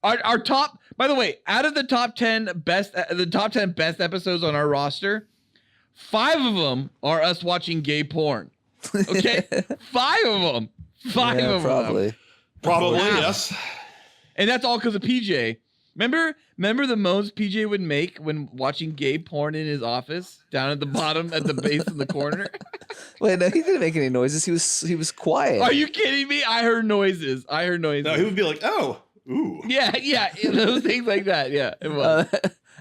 Our top, by the way, out of the top 10 best episodes on our roster, 5 of them are us watching gay porn. Okay, 5 of them. 5 of them. Probably, wow. Yes. And that's all because of PJ. Remember the moans PJ would make when watching gay porn in his office, down at the bottom, at the base in the corner? Wait, no, he didn't make any noises. He was quiet. Are you kidding me? I heard noises. No, he would be like, oh, ooh. Yeah, those things like that. Yeah, it was.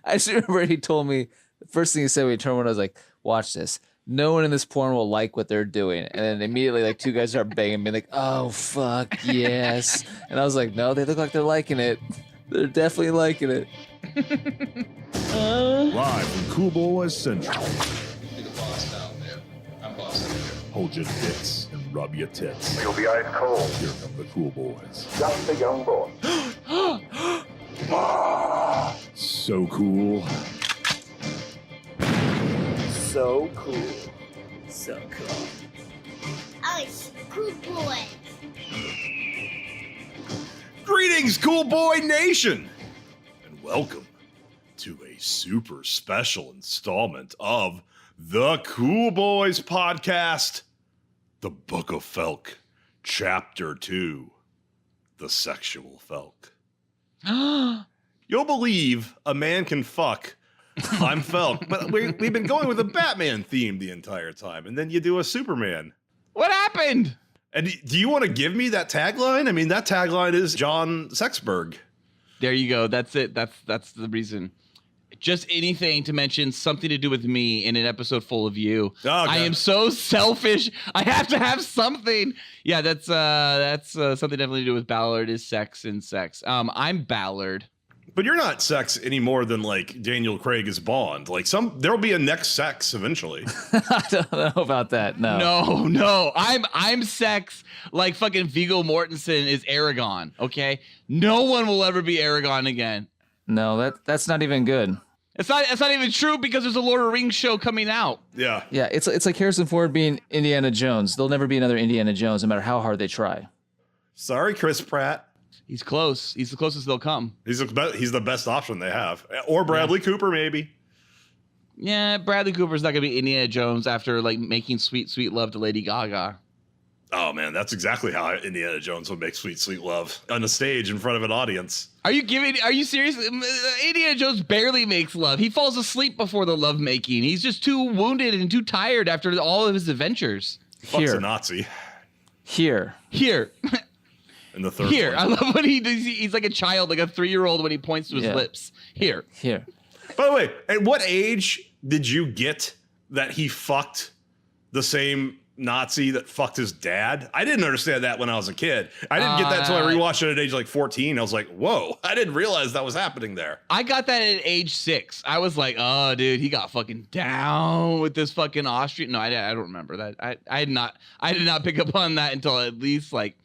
I just remember he told me, the first thing he said when he turned on, I was like, watch this. No one in this porn will like what they're doing. And then immediately, like, 2 guys start banging me, like, oh, fuck, yes. And I was like, no, they look like they're liking it. They're definitely liking it. Live from Cool Boys Central. Be the boss now, man. I'm boss over here. Hold your tits and rub your tits. You'll be ice cold. Here come the Cool Boys. Just a young boy. So cool. So cool. So cool. Ice Cool Boy. Greetings, Cool Boy Nation, and welcome to a super special installment of the Cool Boys Podcast, the Book of Felc, Chapter 2, the Sexual Felc. You'll believe a man can fuck. I'm Felc, but we've been going with a Batman theme the entire time, and then you do a Superman. What happened? And do you want to give me that tagline? I mean, that tagline is John Sexberg. There you go. That's it. That's the reason. Just anything to mention something to do with me in an episode full of you. Oh, I am so selfish. I have to have something. Yeah, that's something definitely to do with Ballard is sex and sex. I'm Ballard. But you're not sex any more than like Daniel Craig is Bond. Like there'll be a next sex eventually. I don't know about that. No. I'm sex like fucking Viggo Mortensen is Aragon. Okay, no one will ever be Aragon again. No, that's not even good. It's not even true because there's a Lord of the Rings show coming out. Yeah. Yeah, it's like Harrison Ford being Indiana Jones. There'll never be another Indiana Jones, no matter how hard they try. Sorry, Chris Pratt. He's close. He's the closest they'll come. He's the best option they have. Or Bradley Cooper, maybe. Yeah, Bradley Cooper's not gonna be Indiana Jones after like making Sweet Sweet Love to Lady Gaga. Oh man, that's exactly how Indiana Jones would make Sweet Sweet Love on the stage in front of an audience. Are you serious? Indiana Jones barely makes love. He falls asleep before the love making. He's just too wounded and too tired after all of his adventures. Fuck's a Nazi. Here. In the third Here. one. I love when he's like a child, like a 3-year-old when he points to his lips. Here. By the way, at what age did you get that he fucked the same Nazi that fucked his dad? I didn't understand that when I was a kid. I didn't get that until I rewatched it at age like 14. I was like, whoa, I didn't realize that was happening there. I got that at age 6. I was like, oh, dude, he got fucking down with this fucking Austrian. No, I don't remember that. I did not pick up on that until at least like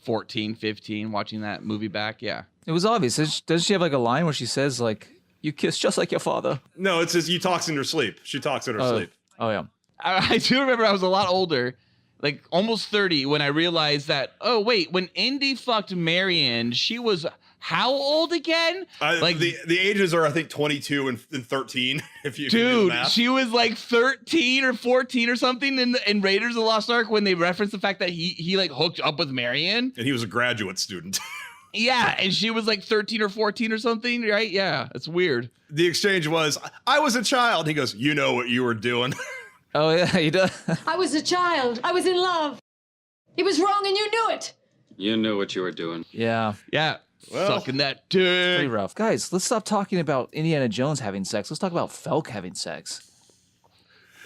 14, 15, watching that movie back. Yeah. It was obvious. Doesn't she have like a line where she says like, you kiss just like your father? No, it says he talks in her sleep. She talks in her sleep. Oh, yeah. I do remember I was a lot older, like almost 30, when I realized that, oh, wait, when Indy fucked Marion, she was how old again? Like the ages are, I think, 22 and 13. If you do the dude, math. she was like 13 or 14 or something in Raiders of the Lost Ark when they referenced the fact that he like hooked up with Marion. And he was a graduate student. Yeah, and she was like 13 or 14 or something, right? Yeah, it's weird. The exchange was, I was a child. He goes, you know what you were doing. Oh, yeah, he does. I was a child. I was in love. It was wrong and you knew it. You knew what you were doing. Yeah. Yeah, Well, sucking that dick. Pretty rough. Guys, let's stop talking about Indiana Jones having sex. Let's talk about Felc having sex.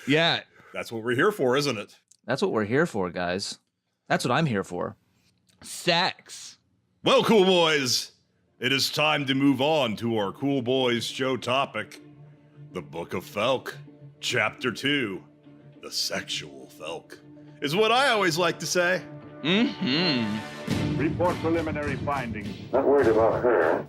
Yeah. That's what we're here for, isn't it? That's what we're here for, guys. That's what I'm here for. Sex. Well, cool boys, it is time to move on to our Cool Boys show topic, the Book of Felc, Chapter 2, the Sexual Felc, is what I always like to say. Mm-hmm. Report preliminary findings. Not worried about her.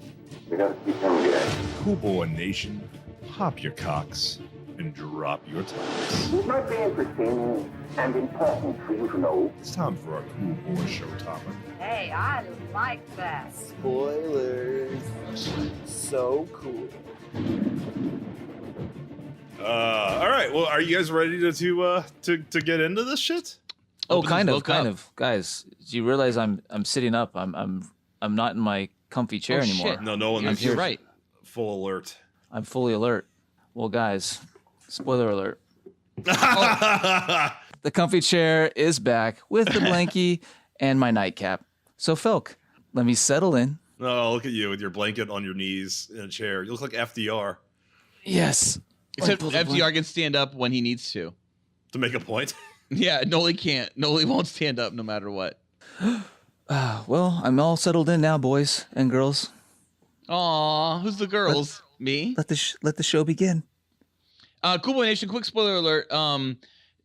We gotta keep him gay. Cool Boy Nation, pop your cocks and drop your tops. It might be interesting and important for you to know. It's time for our Cool Boy show topic. Hey, I like that. Spoilers. so cool. All right. Well, are you guys ready to get into this shit? Oh, Open kind this of, book up. guys. Do you realize I'm sitting up? I'm not in my comfy chair Oh, anymore. shit. No, Nolan. You're, is you're right. Full alert. I'm fully alert. Well, guys, spoiler alert. The comfy chair is back with the blankie and my nightcap. So, Felc, let me settle in. Oh, look at you with your blanket on your knees in a chair. You look like FDR Yes. Except pull the FDR can stand up when he needs to. to make a point. Yeah, Noli can't. Noli won't stand up no matter what. Well, I'm all settled in now, boys and girls. Aw, who's the girls? Me? Let the show begin. Cool Boy Nation, quick spoiler alert.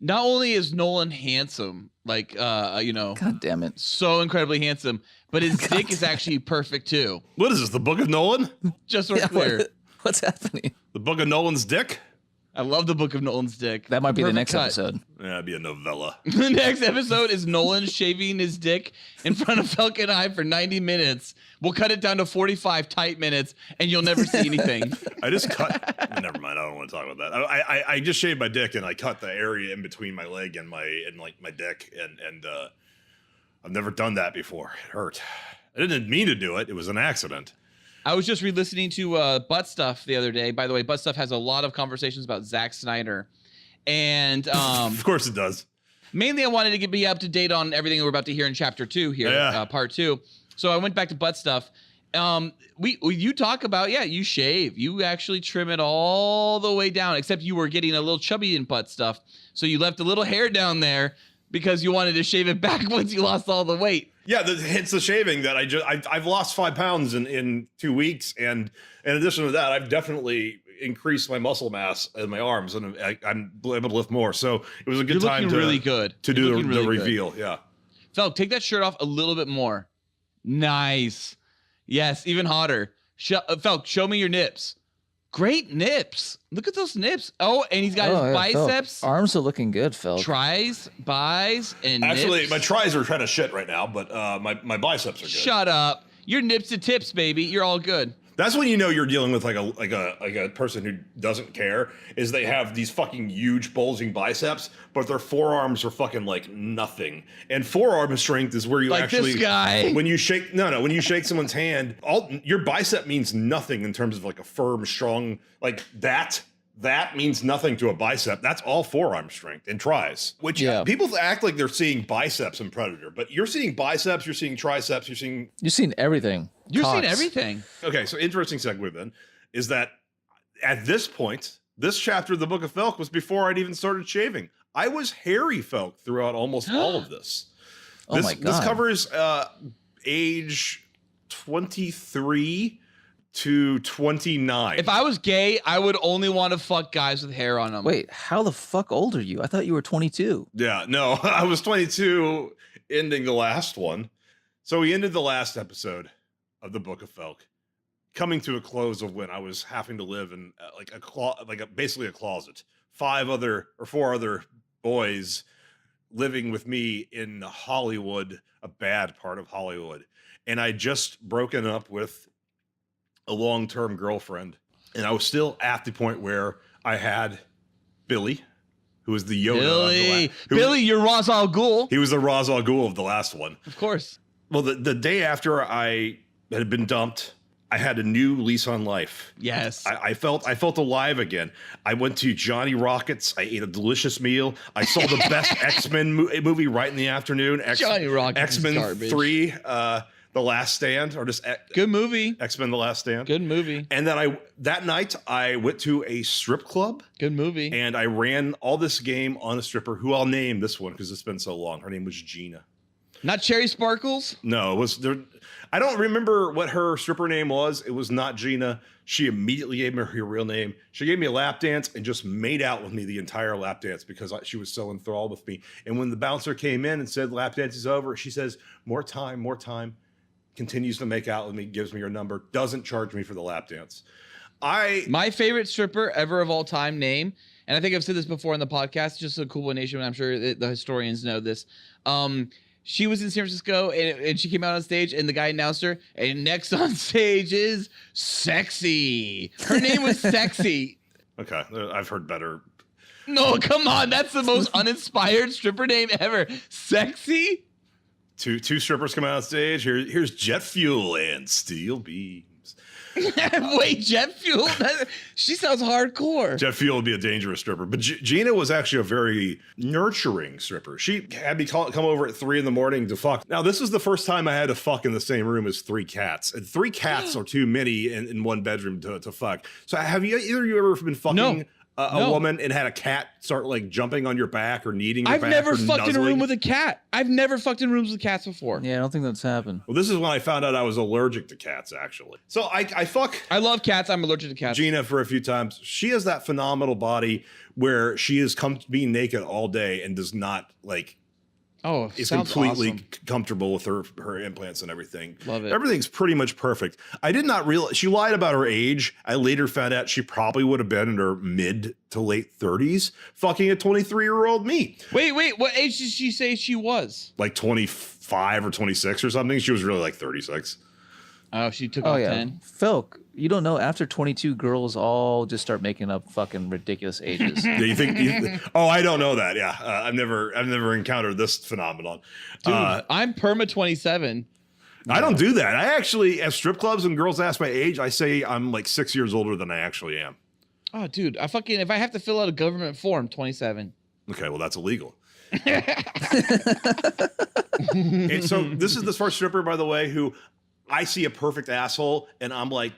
Not only is Nolan handsome, like God damn it. so incredibly handsome, but his dick is actually perfect too. What is this? The Book of Nolan? Just so we're clear. What's happening? The Book of Nolan's dick? I love the Book of Nolan's dick. That might be the Perfect next cut. episode. Yeah, it'd be a novella. The next episode is Nolan shaving his dick in front of Felc and I for 90 minutes. We'll cut it down to 45 tight minutes, and you'll never see anything. I just cut. Never mind. I don't want to talk about that. I just shaved my dick and I cut the area in between my leg and my dick and I've never done that before. It hurt. I didn't mean to do it. It was an accident. I was just re-listening to Butt Stuff the other day. By the way, Butt Stuff has a lot of conversations about Zack Snyder. And Of course it does. mainly I wanted to be up to date on everything we're about to hear in chapter 2 here, Yeah. part 2. So I went back to Butt Stuff. You talk about, you shave. You actually trim it all the way down, except you were getting a little chubby in Butt Stuff. So you left a little hair down there because you wanted to shave it back once you lost all the weight. Yeah, hence the shaving that I've lost 5 pounds in 2 weeks, and in addition to that, I've definitely increased my muscle mass in my arms, and I'm able to lift more. So it was a good You're time looking really good. to You're do looking the really good. reveal. Yeah. Felc, take that shirt off a little bit more. Nice. Yes, even hotter. Felc, show me your nips. Great nips. Look at those nips. Oh, and he's got his Felc. biceps. Arms are looking good, Felc. Tries, buys, and Actually, nips. my tries are kind of shit right now, but my biceps are good. Shut up. Your nips to tips, baby. You're all good. That's when you know you're dealing with like a person who doesn't care. Is they have these fucking huge bulging biceps, but their forearms are fucking like nothing. And forearm strength is where you Like actually this guy. when you shake when you shake someone's hand, your bicep means nothing in terms of like a firm, strong like that. That means nothing to a bicep. That's all forearm strength and tries. Which people act like they're seeing biceps in Predator, but you're seeing biceps, you're seeing triceps, you're seeing everything. You're seeing Cocks. everything. Okay, so interesting segue then is that at this point, this chapter of the Book of Felc was before I'd even started shaving. I was hairy Felc throughout almost all of this. Oh my God. This covers age 23 to 29. If I was gay, I would only want to fuck guys with hair on them. Wait, how the fuck old are you? I thought you were 22. Yeah, no, I was 22 ending the last one. So we ended the last episode of the Book of Felc, coming to a close of when I was having to live in basically a closet. 4 other boys living with me in Hollywood, a bad part of Hollywood. And I just broken up with a long-term girlfriend. And I was still at the point where I had Billy, who was the Yoda. Billy, you're Ra's al Ghul. He was the Ra's al Ghul of the last one. Of course. Well, the day after I had been dumped, I had a new lease on life. Yes. I felt alive again. I went to Johnny Rockets. I ate a delicious meal. I saw the best X-Men movie right in the afternoon. Johnny Rockets is X-Men garbage. 3, The Last Stand, or just Good movie. X-Men: The Last Stand. Good movie. And then that night I went to a strip club. Good movie. And I ran all this game on a stripper who I'll name this one because it's been so long. Her name was Gina. Not Cherry Sparkles? No, it was there. I don't remember what her stripper name was. It was not Gina. She immediately gave me her real name. She gave me a lap dance and just made out with me the entire lap dance because she was so enthralled with me. And when the bouncer came in and said, lap dance is over, she says, more time, continues to make out with me, gives me her number, doesn't charge me for the lap dance. My favorite stripper ever of all time name, and I think I've said this before in the podcast, just a Cool Boy Nation, and I'm sure the historians know this. She was in San Francisco, and she came out on stage, and the guy announced her. And next on stage is Sexy. Her name was Sexy. Okay, I've heard better. No, come on. That's the most uninspired stripper name ever. Sexy? Two strippers come out on stage. Here's jet fuel and steel beams. Wait, jet fuel? She sounds hardcore. Jet fuel would be a dangerous stripper. But Gina was actually a very nurturing stripper. She had me come over at 3 a.m. to fuck. Now, this was the first time I had to fuck in the same room as 3 cats. And 3 cats are too many in one bedroom to fuck. So have either of you ever been fucking a woman and had a cat start like jumping on your back or kneading your back? I've never fucked in a room with a cat. I've never fucked in rooms with cats before. Yeah, I don't think that's happened. Well, this is when I found out I was allergic to cats, actually. So I fuck. I love cats. I'm allergic to cats. Gina for a few times. She has that phenomenal body where she is being naked all day and does not like. Oh, is sounds completely awesome. Comfortable with her implants and everything. Love it. Everything's pretty much perfect. I did not realize she lied about her age. I later found out she probably would have been in her mid to late 30s, fucking a 23-year-old me. Wait. What age did she say she was? Like 25 or 26 or something. She was really like 36. Oh, she took off 10. Felc, you don't know, after 22, girls all just start making up fucking ridiculous ages. Yeah, you think? Oh, I don't know that. Yeah, I've never encountered this phenomenon. Dude, I'm perma 27. I don't do that. I actually, at strip clubs and girls ask my age, I say I'm like 6 years older than I actually am. Oh, dude, if I have to fill out a government form, 27. Okay, well that's illegal. And so this is the first stripper, by the way, who I see a perfect asshole, and I'm like,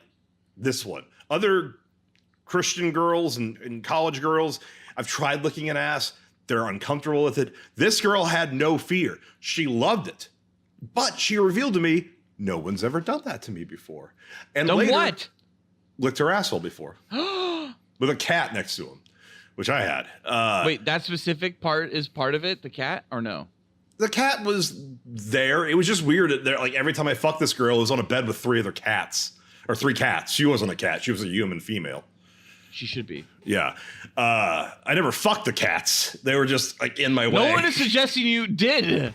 this one. Other Christian girls and college girls, I've tried looking at ass. They're uncomfortable with it. This girl had no fear. She loved it. But she revealed to me, no one's ever done that to me before. And Done later, what? Licked her asshole before. With a cat next to him, which I had. Wait, that specific part is part of it? The cat or no? The cat was there. It was just weird. Like every time I fucked this girl, it was on a bed with 3 other cats. Or 3 cats. She wasn't a cat. She was a human female. She should be. Yeah. I never fucked the cats. They were just like in my way. No one is suggesting you did.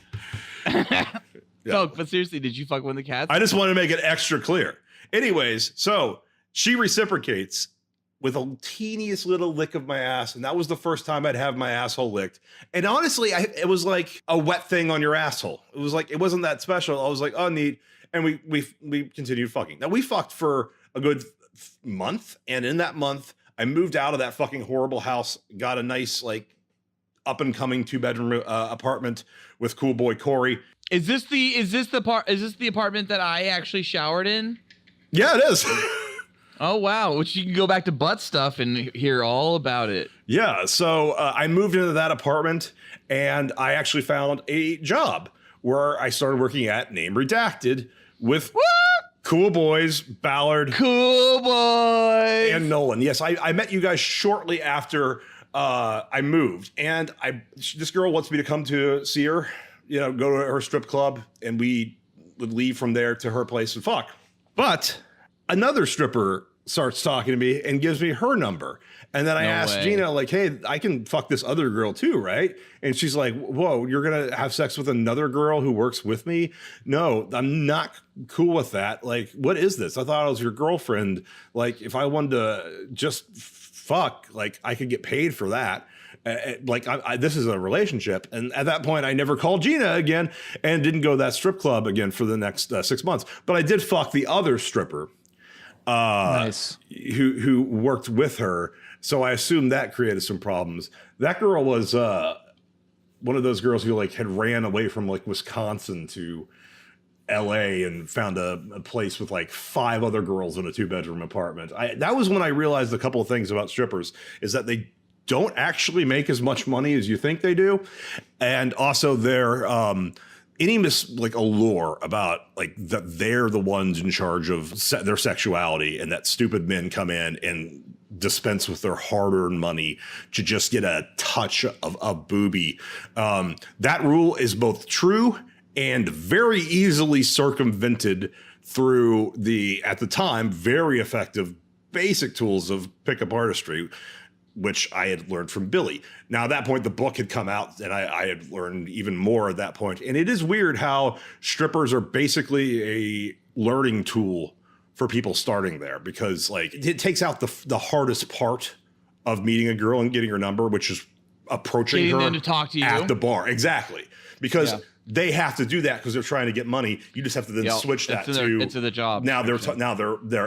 Felc, but seriously, did you fuck one of the cats? I just want to make it extra clear. Anyways, so she reciprocates with a teeniest little lick of my ass, and that was the first time I'd have my asshole licked. And honestly, it was like a wet thing on your asshole. It was like, it wasn't that special. I was like, oh, neat. And we continued fucking. Now we fucked for a good month, and in that month, I moved out of that fucking horrible house, got a nice like up and coming 2-bedroom apartment with cool boy Corey. Is this the apartment that I actually showered in? Yeah, it is. Oh wow, which you can go back to butt stuff and hear all about it. Yeah, so I moved into that apartment, and I actually found a job where I started working at Name Redacted with Cool Boys, Ballard, Cool Boys, and Nolan. Yes, I met you guys shortly after I moved, and this girl wants me to come to see her, go to her strip club, and we would leave from there to her place and fuck. But another stripper starts talking to me and gives me her number. And then I asked Gina, like, hey, I can fuck this other girl too, right? And she's like, whoa, you're going to have sex with another girl who works with me? No, I'm not cool with that. Like, what is this? I thought I was your girlfriend. Like, if I wanted to just fuck, like, I could get paid for that. This is a relationship. And at that point, I never called Gina again and didn't go to that strip club again for the next 6 months. But I did fuck the other stripper Nice. who worked with her. So I assume that created some problems. That girl was one of those girls who like had ran away from like Wisconsin to LA and found a place with like 5 other girls in a 2-bedroom apartment. That was when I realized a couple of things about strippers is that they don't actually make as much money as you think they do. And also they're any allure about like that they're the ones in charge of their sexuality and that stupid men come in and dispense with their hard-earned money to just get a touch of a boobie. That rule is both true and very easily circumvented through the, at the time, very effective basic tools of pickup artistry. which I had learned from Billy. Now, at that point, the book had come out, and I had learned even more at that point. And it is weird how strippers are basically a learning tool for people starting there, because like it takes out the hardest part of meeting a girl and getting her number, which is approaching Getting her them to talk to you at the bar. Exactly. Because they have to do that because they're trying to get money. You just have to then switch that to into the job. Now they're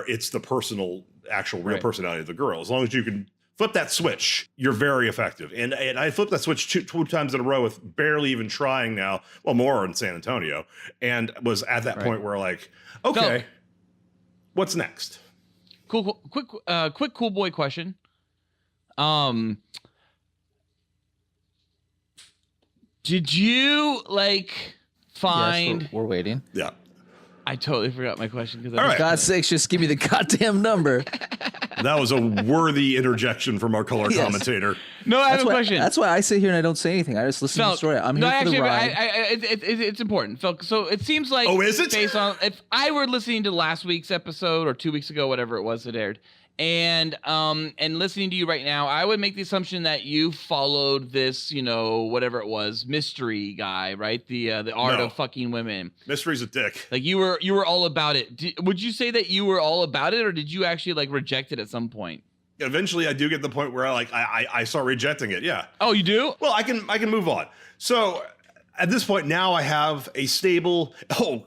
it's the personal, actual real personality of the girl. As long as you can flip that switch, you're very effective. And I flipped that switch two times in a row with barely even trying now. Well, more in San Antonio, and was at that point where like, okay, what's next? Cool. Quick cool boy question. Did you like find? Yes, we're waiting. Yeah. I totally forgot my question because. All right. For God's sakes, just give me the goddamn number. That was a worthy interjection from our color commentator. No, I have a why, question. That's why I sit here and I don't say anything. I just listen to the story. I'm here for the ride. It's important. So it seems like. Oh, is it? Based on if I were listening to last week's episode or 2 weeks ago, whatever it was that aired, and listening to you right now, I would make the assumption that you followed this, whatever it was, mystery guy, right? The art of fucking women. Mystery's a dick. Like you were all about it. Would you say that you were all about it, or did you actually like reject it at some point? Eventually, I do get the point where I start rejecting it. Yeah. Oh, you do? Well, I can move on. So at this point now, I have a stable,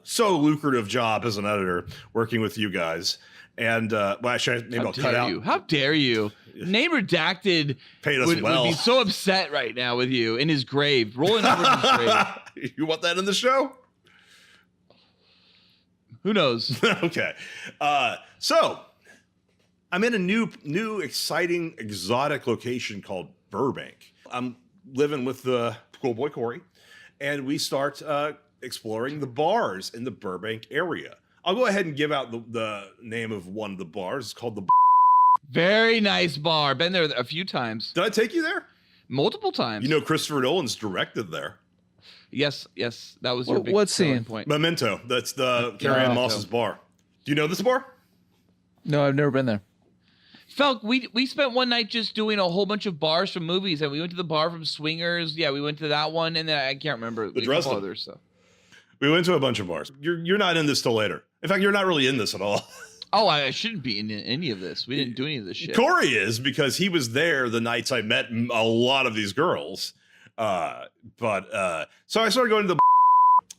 so lucrative job as an editor working with you guys. And maybe I'll cut out. How dare you? Name Redacted Paid us would well. be so upset right now with you in his grave, rolling over in his grave. You want that in the show? Who knows? Okay. So I'm in a new, exciting, exotic location called Burbank. I'm living with the cool boy Corey, and we start exploring the bars in the Burbank area. I'll go ahead and give out the name of one of the bars. It's called the. Very nice bar. Been there a few times. Did I take you there? Multiple times. Christopher Nolan's directed there. Yes. That was your big what selling scene? point. Memento. That's the Carrie-Anne Moss's bar. Do you know this bar? No, I've never been there. Felk, we spent one night just doing a whole bunch of bars from movies, and we went to the bar from Swingers. Yeah, we went to that one, and then I can't remember the Dresden. Others, so. We went to a bunch of bars. You're not in this till later. In fact, you're not really in this at all. Oh, I shouldn't be in any of this. We didn't do any of this shit. Corey is, because he was there the nights I met a lot of these girls. So I started going to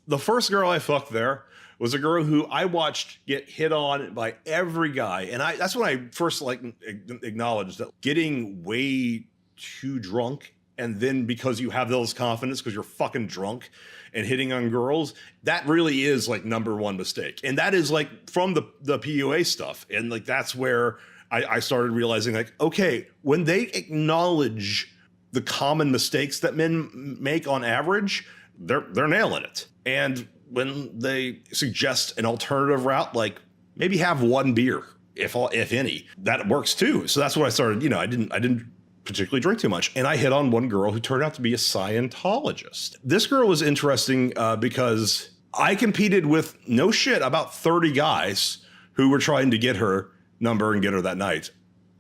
the first girl I fucked there was a girl who I watched get hit on by every guy. And that's when I first acknowledged that getting way too drunk, and then because you have those confidence because you're fucking drunk and hitting on girls, that really is like number one mistake. And that is like from the PUA stuff. And like, that's where I started realizing like, okay, when they acknowledge the common mistakes that men make on average, they're nailing it. And when they suggest an alternative route, like maybe have one beer, if any, that works too. So that's what I started, I didn't particularly drink too much. And I hit on one girl who turned out to be a Scientologist. This girl was interesting because I competed with, no shit, about 30 guys who were trying to get her number and get her that night.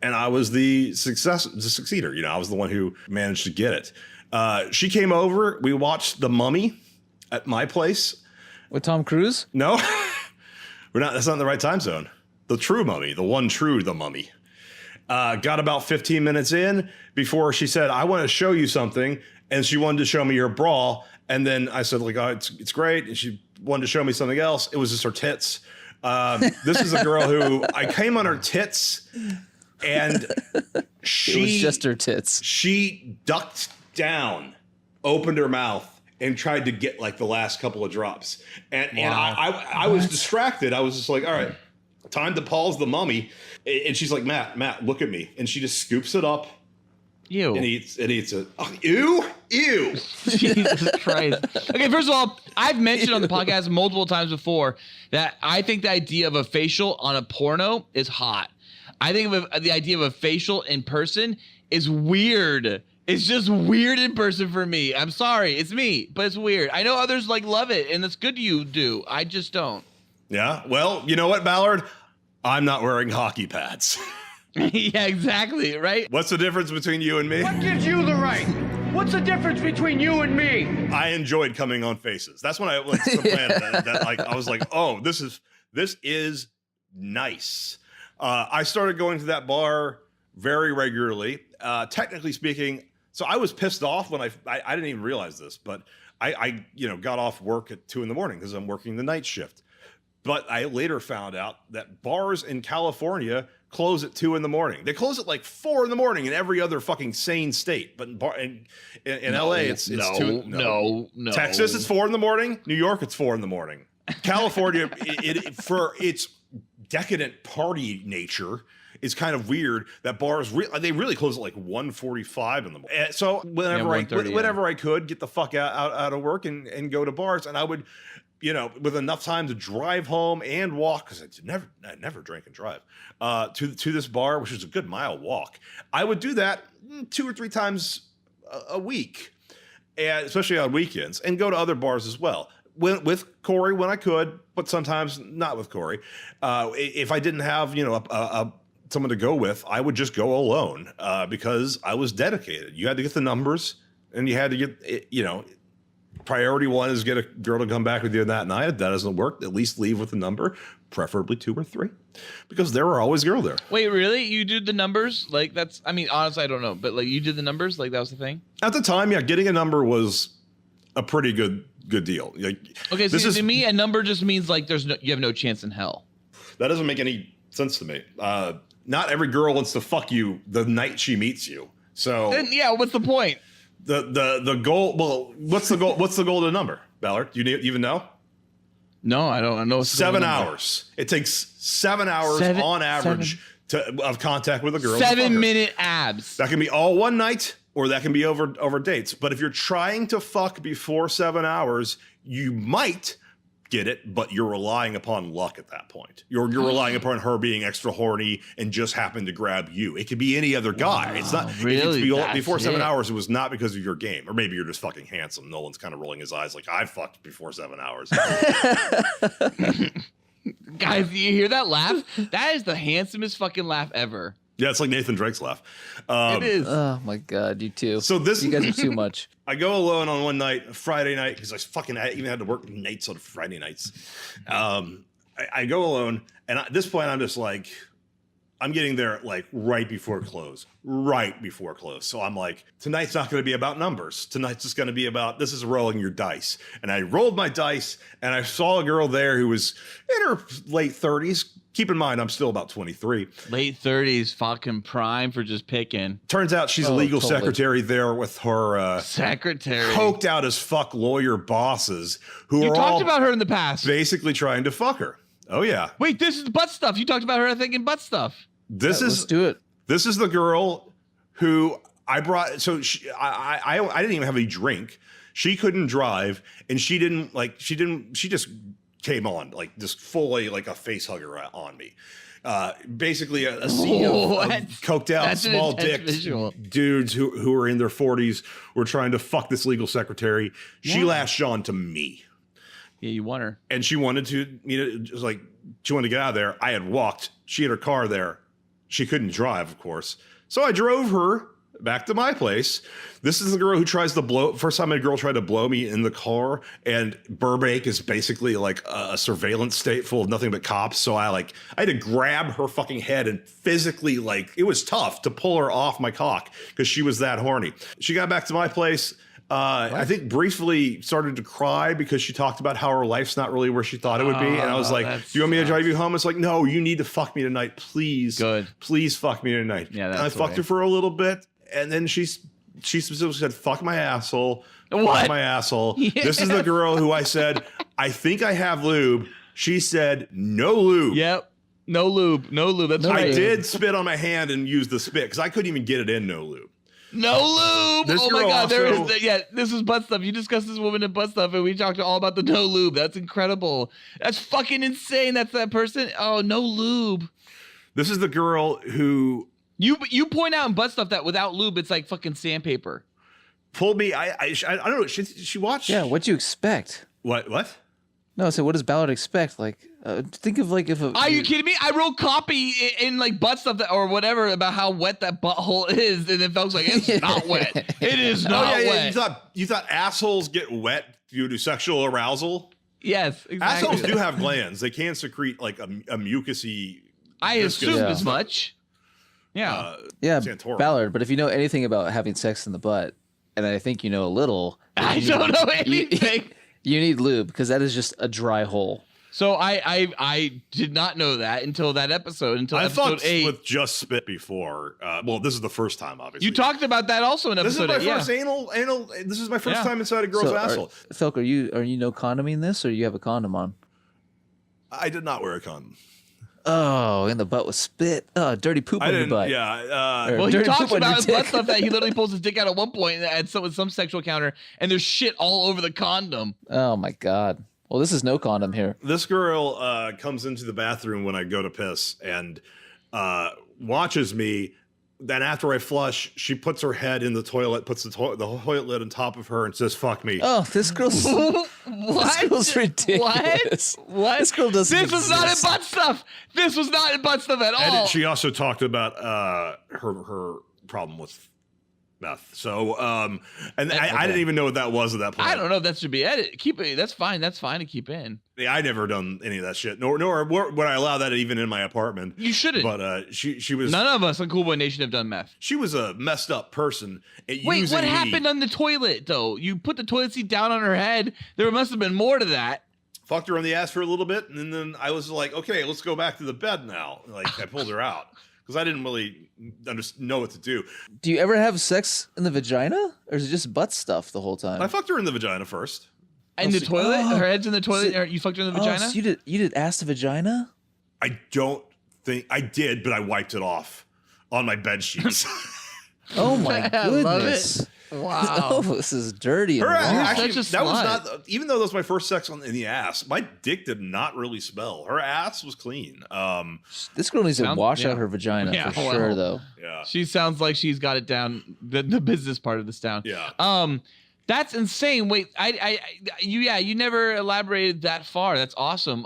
And I was the succeeder. I was the one who managed to get it. She came over. We watched The Mummy at my place. With Tom Cruise? No, that's not in the right time zone. The true Mummy, the one true The Mummy. Got about 15 minutes in before she said, I want to show you something. And she wanted to show me her bra. And then I said, like, oh, it's great. And she wanted to show me something else. It was just her tits. This is a girl who I came on her tits, and It was just her tits. She ducked down, opened her mouth, and tried to get like the last couple of drops. And I was distracted. I was just like, all right, time to pause The Mummy. And she's like, Matt, look at me. And she just scoops it up. Ew. And eats it. Oh, ew. Jesus Christ. Okay, first of all, I've mentioned on the podcast multiple times before that I think the idea of a facial on a porno is hot. I think the idea of a facial in person is weird. It's just weird in person for me. I'm sorry. It's me, but it's weird. I know others love it, and it's good you do. I just don't. Yeah. Well, you know what, Ballard? I'm not wearing hockey pads. Yeah, exactly. Right. What's the difference between you and me? What gives you the right? What's the difference between you and me? I enjoyed coming on Faces. That's when I like supplanted that. Like I was like, oh, this is nice. I started going to that bar very regularly. Technically speaking, so I was pissed off when I didn't even realize this, but I got off work at 2 a.m. because I'm working the night shift. But I later found out that bars in California close at 2 a.m. They close at like 4 a.m. in every other fucking sane state. But in LA, it's 2. No. Texas, it's 4 a.m. New York, it's 4 a.m. California, for its decadent party nature, is kind of weird that bars they really close at like 1:45 in the morning. So whenever I could get the fuck out of work and go to bars, and I would, with enough time to drive home and walk, because I never drink and drive to this bar, which is a good mile walk. I would do that 2 or 3 times a week, and especially on weekends, and go to other bars as well. With Corey when I could, but sometimes not with Corey. If I didn't have someone to go with, I would just go alone because I was dedicated. You had to get the numbers, and you had to get priority one is get a girl to come back with you that night. If that doesn't work, at least leave with the number, preferably 2 or 3, because there were always girls there. Wait, really? You did the numbers? Like honestly, I don't know, but like you did the numbers? Like that was the thing? At the time, yeah, getting a number was a pretty good deal. Like, okay, so to me, a number just means like you have no chance in hell. That doesn't make any sense to me. Not every girl wants to fuck you the night she meets you. So then, yeah, what's the point? The goal. Well, what's the goal? What's the goal of the number, Ballard? Do you even know? No, I don't know. 7 hours. It takes 7 hours on average of contact with a girl. 7-minute abs. That can be all one night, or that can be over dates. But if you're trying to fuck before 7 hours, you might get it, but you're relying upon luck at that point. You're relying upon her being extra horny and just happen to grab you. It could be any other guy. It's not really before 7 hours. It was not because of your game, or maybe you're just fucking handsome. Nolan's kind of rolling his eyes like I fucked before 7 hours. Guys, do you hear that laugh? That is the handsomest fucking laugh ever. Yeah, it's like Nathan Drake's laugh. It is. Oh my God, you too. So you guys are too much. I go alone on one night, Friday night, because I even had to work nights on Friday nights. I go alone, and at this point, I'm just like, I'm getting there like right before close. So I'm like, tonight's not going to be about numbers. Tonight's just going to be about, this is rolling your dice. And I rolled my dice, and I saw a girl there who was in her late 30s. Keep in mind, I'm still about 23. Late 30s, fucking prime for just picking. Turns out she's a legal secretary there with her secretary, coked out as fuck lawyer bosses who you are talked all about her in the past, basically trying to fuck her. Oh yeah. Wait, this is butt stuff. You talked about her, I think, in butt stuff. Let's do it. This is the girl who I brought. So I didn't even have a drink. She couldn't drive, and she just came on like just fully like a face hugger on me. Basically a sea of coked out small dicks dudes who are in their 40s were trying to fuck this legal secretary. Yeah. She latched on to me. Yeah, you want her. And she wanted to, she wanted to get out of there. I had walked. She had her car there. She couldn't drive, of course. So I drove her back to my place. This is the girl who tries to first time a girl tried to blow me in the car, and Burbank is basically like a surveillance state full of nothing but cops. So I had to grab her fucking head and physically, it was tough to pull her off my cock because she was that horny. She got back to my place. I think briefly started to cry because she talked about how her life's not really where she thought it would be. And I was like, do you want me to drive you home? It's like, no, you need to fuck me tonight. Please. Good. Please fuck me tonight. Yeah, and I fucked her for a little bit. And then she specifically said, fuck my asshole. What? Fuck my asshole. Yeah. This is the girl who I said, I think I have lube. She said, no lube. Yep. No lube. That's right. I did spit on my hand and use the spit because I couldn't even get it in no lube. No lube. Oh my God. This is butt stuff. You discussed this woman in butt stuff, and we talked all about the no lube. That's incredible. That's fucking insane. That's that person. Oh, no lube. This is the girl who you point out in butt stuff that without lube, it's like fucking sandpaper. Pulled me. I don't know. She watched. Yeah. What'd you expect? What? No, so what does Ballard expect? Like, think of like if a. Are you kidding me? I wrote copy in like butt stuff or whatever about how wet that butthole is, and then Felc's like, it's not wet. It is not wet. You thought assholes get wet due to sexual arousal? Yes, exactly. Assholes do have glands. They can secrete like a mucusy. I assumed as much. Yeah. Santorum. Ballard. But if you know anything about having sex in the butt, and I think you know a little, I don't know anything. You need lube because that is just a dry hole. So I did not know that until that episode. Until I episode fucked 8 with just spit before. Well, this is the first time, obviously. You talked about that also in episode 8. This is my first anal. This is my first time inside a girl's asshole. Felc, are you no condoming this, or you have a condom on? I did not wear a condom. Oh, in the butt with spit. Oh, dirty poop on your butt. Yeah. Well, he dirty talks poop on about your his butt dick. stuff that he literally pulls his dick out at one point and with some sexual encounter, and there's shit all over the condom. Oh my God. Well, this is no condom here. This girl comes into the bathroom when I go to piss and watches me. Then after I flush, she puts her head in the toilet, puts the toilet lid on top of her, and says, "Fuck me." Oh, this girl's What? This girl's ridiculous. What? This girl doesn't. This was not in exist. butt stuff. This was not in butt stuff at all. And she also talked about her problem with meth. So, and I didn't even know what that was at that point. I don't know if that should be edited. Keep it. That's fine. That's fine to keep in. Yeah, I never done any of that shit. Nor would I allow that even in my apartment. You shouldn't. But she was. None of us on Cool Boy Nation have done meth. She was a messed up person. Wait, using what me. happened on the toilet though? You put the toilet seat down on her head. There must have been more to that. Fucked her on the ass for a little bit, and then I was like, okay, let's go back to the bed now. Like I pulled her out because I didn't really know what to do. Do you ever have sex in the vagina, or is it just butt stuff the whole time? I fucked her in the vagina first. In the toilet? Her head's in the toilet? Or you fucked her in the vagina? So you did ass to vagina? I don't think I did, but I wiped it off on my bed sheets. Oh my I love goodness! it. Wow. Oh, this is dirty. And Her wrong. actually, Such a that was slut. not. Even though that was my first sex in the ass, my dick did not really smell. Her ass was clean. This girl needs to Sounds- wash yeah. out her vagina Yeah, for well. sure, though. Yeah. She sounds like she's got it down, the business part of this down. Yeah. That's insane. Wait, you never elaborated that far. That's awesome.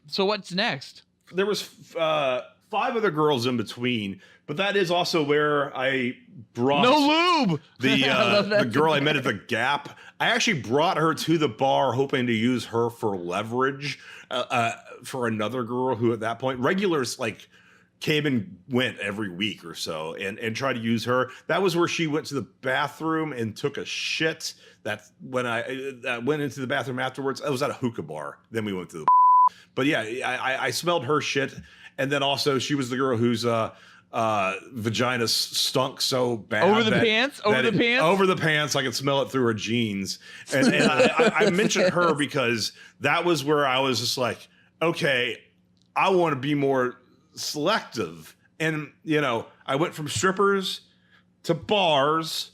So what's next? There was 5 other girls in between, but that is also where I brought No lube. the girl I met at the Gap. I actually brought her to the bar, hoping to use her for leverage for another girl who, at that point, regulars like came and went every week or so, and tried to use her. That was where she went to the bathroom and took a shit. That when I went into the bathroom afterwards, I was at a hookah bar. Then we went to the. But yeah, I smelled her shit, and then also she was the girl whose vagina stunk so bad Over the pants? Over over the pants. I could smell it through her jeans, and I mentioned her because that was where I was just like, okay, I want to be more selective, and I went from strippers to bars.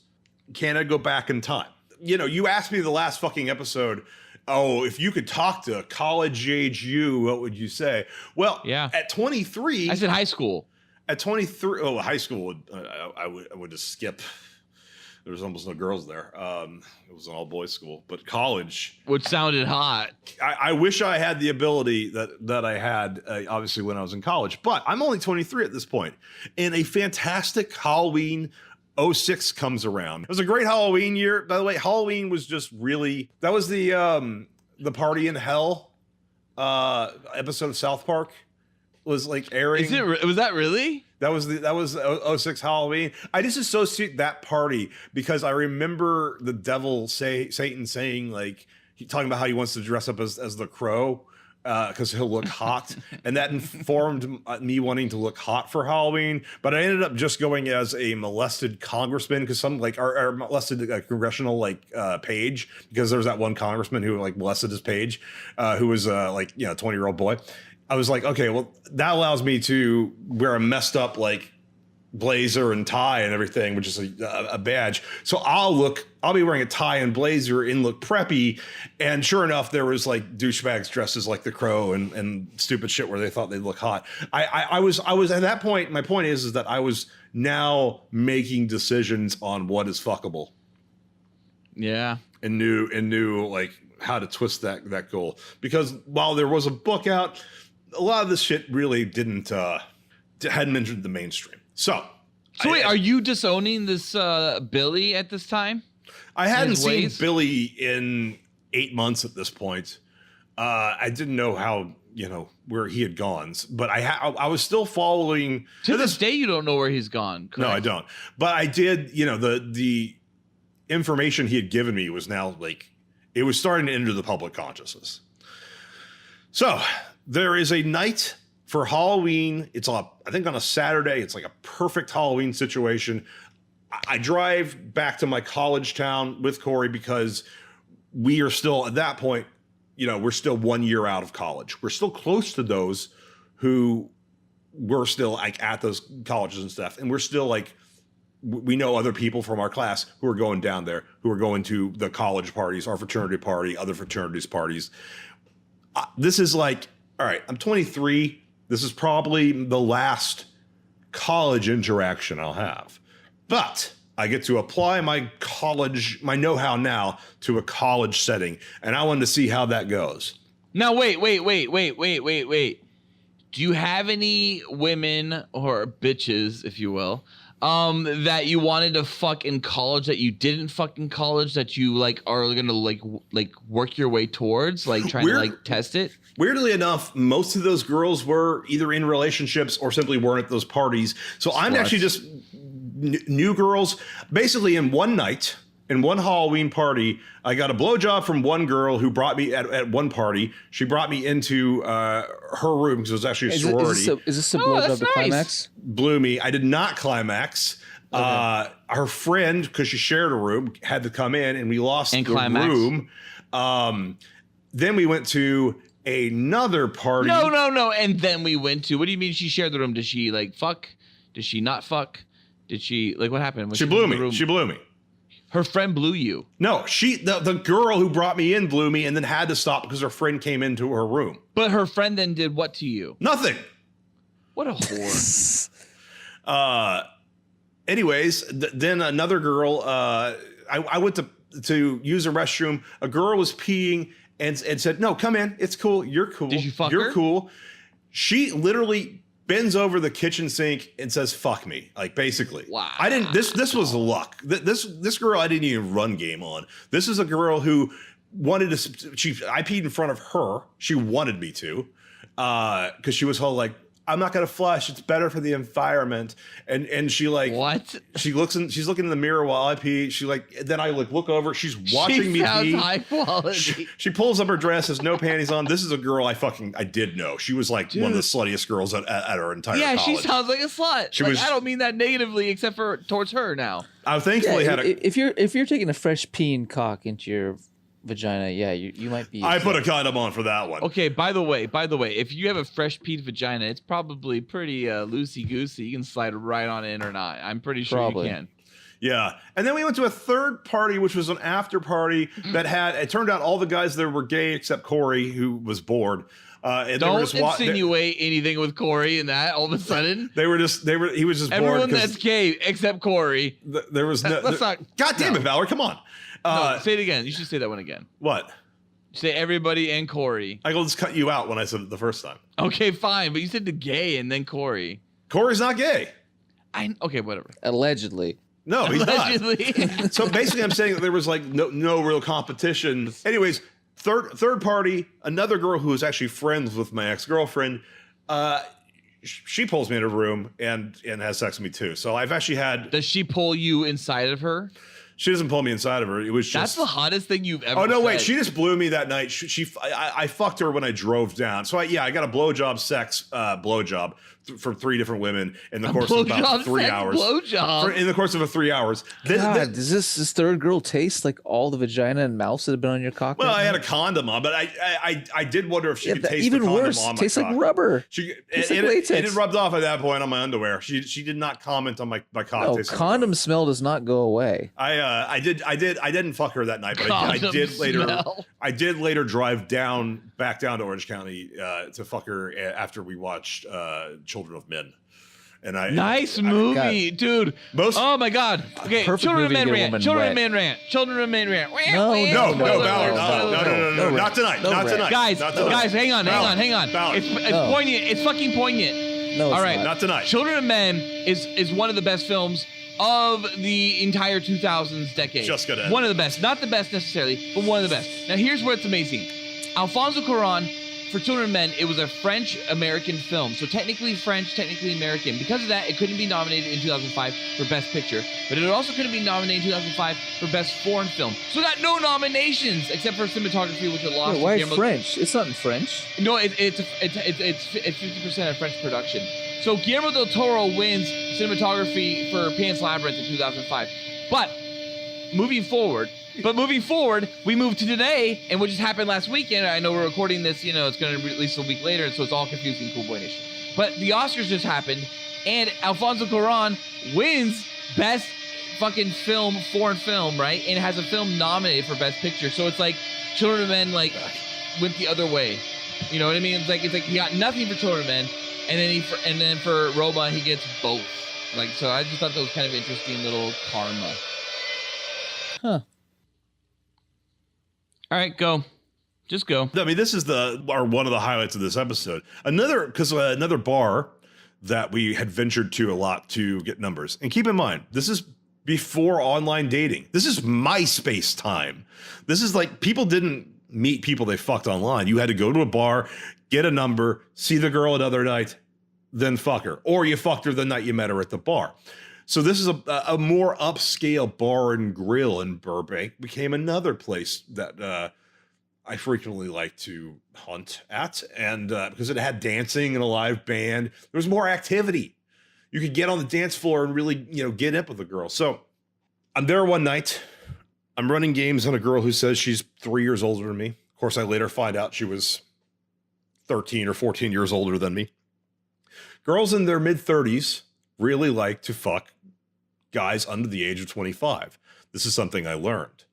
Can I go back in time? You asked me the last fucking episode, oh, if you could talk to college age you, what would you say? Well, Yeah. at 23, I said high school. at 23, high school, I would just skip. There was almost no girls there. It was an all boys school, but college, Which sounded hot. I wish I had the ability that I had, obviously, when I was in college. But I'm only 23 at this point, and a fantastic Halloween 06 comes around. It was a great Halloween year. By the way, Halloween was just really, that was the Party in Hell episode of South Park was like airing. Was that really? That was 06 Halloween. I just associate that party because I remember the devil Satan saying, like, talking about how he wants to dress up as the Crow because he'll look hot, and that informed me wanting to look hot for Halloween. But I ended up just going as a molested congressman because some our molested congressional page, because there was that one congressman who molested his page, who was 20-year-old boy. I was like, okay, well, that allows me to wear a messed up blazer and tie and everything, which is a badge. So I'll be wearing a tie and blazer and look preppy. And sure enough, there was douchebags dressed as the Crow and stupid shit where they thought they'd look hot. I was at that point. My point is that I was now making decisions on what is fuckable. Yeah. And knew how to twist that goal, because while there was a book out, a lot of this shit really hadn't entered the mainstream. So wait, are you disowning this Billy at this time? I hadn't seen Billy in 8 months at this point. I didn't know how, where he had gone, but I was still following. To this day, you don't know where he's gone. Correct? No, I don't. But I did, the information he had given me was now it was starting to enter the public consciousness. So there is a night for Halloween. It's I think on a Saturday. It's like a perfect Halloween situation. I drive back to my college town with Corey because we are still at that point, we're still 1 year out of college. We're still close to those who were still at those colleges and stuff. And we're still we know other people from our class who are going down there, who are going to the college parties, our fraternity party, other fraternities parties. This is all right, I'm 23. This is probably the last college interaction I'll have. But I get to apply my know-how now to a college setting, and I wanted to see how that goes. Now, wait. Do you have any women or bitches, if you will, that you wanted to fuck in college that you didn't fuck in college that you are gonna work your way towards, trying to test it? Weirdly enough, most of those girls were either in relationships or simply weren't at those parties. So I'm actually just new girls. Basically, in one night, in one Halloween party, I got a blowjob from one girl who brought me at one party. She brought me into her room because it was actually a sorority. Is this a blowjob to climax? Blew me. I did not climax. Okay. Her friend, because she shared a room, had to come in, and we lost the room. Then we went to another party. No. And then we went to. What do you mean she shared the room? Did she fuck? Did she not fuck? Did she what happened? She blew me. She blew me. Her friend blew you. No, the girl who brought me in blew me and then had to stop because her friend came into her room. But her friend then did what to you? Nothing. What a whore. Anyways, then another girl, I went to use a restroom. A girl was peeing and said, "No, come in. It's cool. You're cool. Did you fuck You're her? cool." She literally bends over the kitchen sink and says, "Fuck me." Basically. Wow. I didn't, this was luck. This girl, I didn't even run game on. This is a girl who wanted to, I peed in front of her. She wanted me to, cause she was whole I'm not going to flush. It's better for the environment. And she what? She's looking in the mirror while I pee. She then I look over. She's watching me pee. High quality. She pulls up her dress, has no panties on. This is a girl I did know. She was one of the sluttiest girls at her entire college. She sounds like a slut. I don't mean that negatively, except for towards her now. I thankfully had if you're taking a fresh peeing cock into your vagina, you might be. I put a condom on for that one. Okay, by the way, if you have a fresh peed vagina, it's probably pretty loosey goosey. You can slide right on in or not. I'm pretty sure you can. Yeah. And then we went to a third party, which was an after party that it turned out all the guys there were gay except Corey, who was bored. And don't insinuate anything with Corey and that all of a sudden. he was just bored. Everyone that's gay except Corey. There was no. God damn it, Valerie, come on. No, say it again. You should say that one again. What? Say everybody and Corey. I will just cut you out when I said it the first time. Okay, fine. But you said the gay and then Corey. Corey's not gay. Okay, whatever. Allegedly. No, he's not. So basically, I'm saying that there was no real competition. Anyways, third party, another girl who was actually friends with my ex-girlfriend. She pulls me in a room and has sex with me too. So I've actually had. Does she pull you inside of her? She doesn't pull me inside of her. It was just. That's the hottest thing you've ever. Oh no! said. Wait, she just blew me that night. I fucked her when I drove down. So I got a blowjob for 3 different women in the course of about 3 hours. In the course of 3 hours. Does this third girl taste like all the vagina and mouth that have been on your cock? Well, I had a condom on, but I did wonder if she could taste even the condom worse. on my Tastes cock. like rubber. It rubbed off at that point on my underwear. She did not comment on my cock. No, condom smell does not go away. I didn't fuck her that night, but I did later. I did later drive back down to Orange County to fuck her after we watched Children of Men, And Nice movie, dude. Oh my God. Okay, Perfect Children of movie to Men get a rant. woman Children wet. of Men rant. Children of Men rant. No, Ballard, no, not tonight, not tonight. Guys, not tonight. guys, hang on. Ballard. It's poignant. It's fucking poignant. No, it's All right, not tonight. Children of Men is one of the best films of the entire 2000s decade. Just gonna one of the best, not the best necessarily, but one of the best. Now here's where it's amazing. Alfonso Cuarón, for Children of Men, it was a French-American film, so technically French, technically American. Because of that, it couldn't be nominated in 2005 for Best Picture, but it also couldn't be nominated in 2005 for Best Foreign Film. So it got no nominations except for cinematography, which it lost. Wait, why French? It's not in French. No, it's 50% of French production. So Guillermo del Toro wins cinematography for Pan's Labyrinth in 2005. But moving forward, we move to today, and what just happened last weekend. I know we're recording this, it's going to release a week later, so it's all confusing, Cool Boy Nation. But the Oscars just happened, and Alfonso Cuarón wins Best fucking film, foreign film, right? And has a film nominated for Best Picture. So it's like Children of Men went the other way. You know what I mean? It's like he got nothing for Children of Men, and then for Roma he gets both. So I just thought that was kind of interesting little karma. Huh. All right, go. Just go. I mean, this is one of the highlights of this episode. Another bar that we had ventured to a lot to get numbers. And keep in mind, this is before online dating. This is MySpace time. This is like people didn't meet people they fucked online. You had to go to a bar, get a number, see the girl another night, then fuck her. Or you fucked her the night you met her at the bar. So this is a more upscale bar and grill in Burbank. Became another place that I frequently like to hunt at, and because it had dancing and a live band, there was more activity. You could get on the dance floor and really, get up with a girl. So I'm there one night. I'm running games on a girl who says she's 3 years older than me. Of course, I later find out she was 13 or 14 years older than me. Girls in their mid-30s really like to fuck guys under the age of 25. This is something I learned.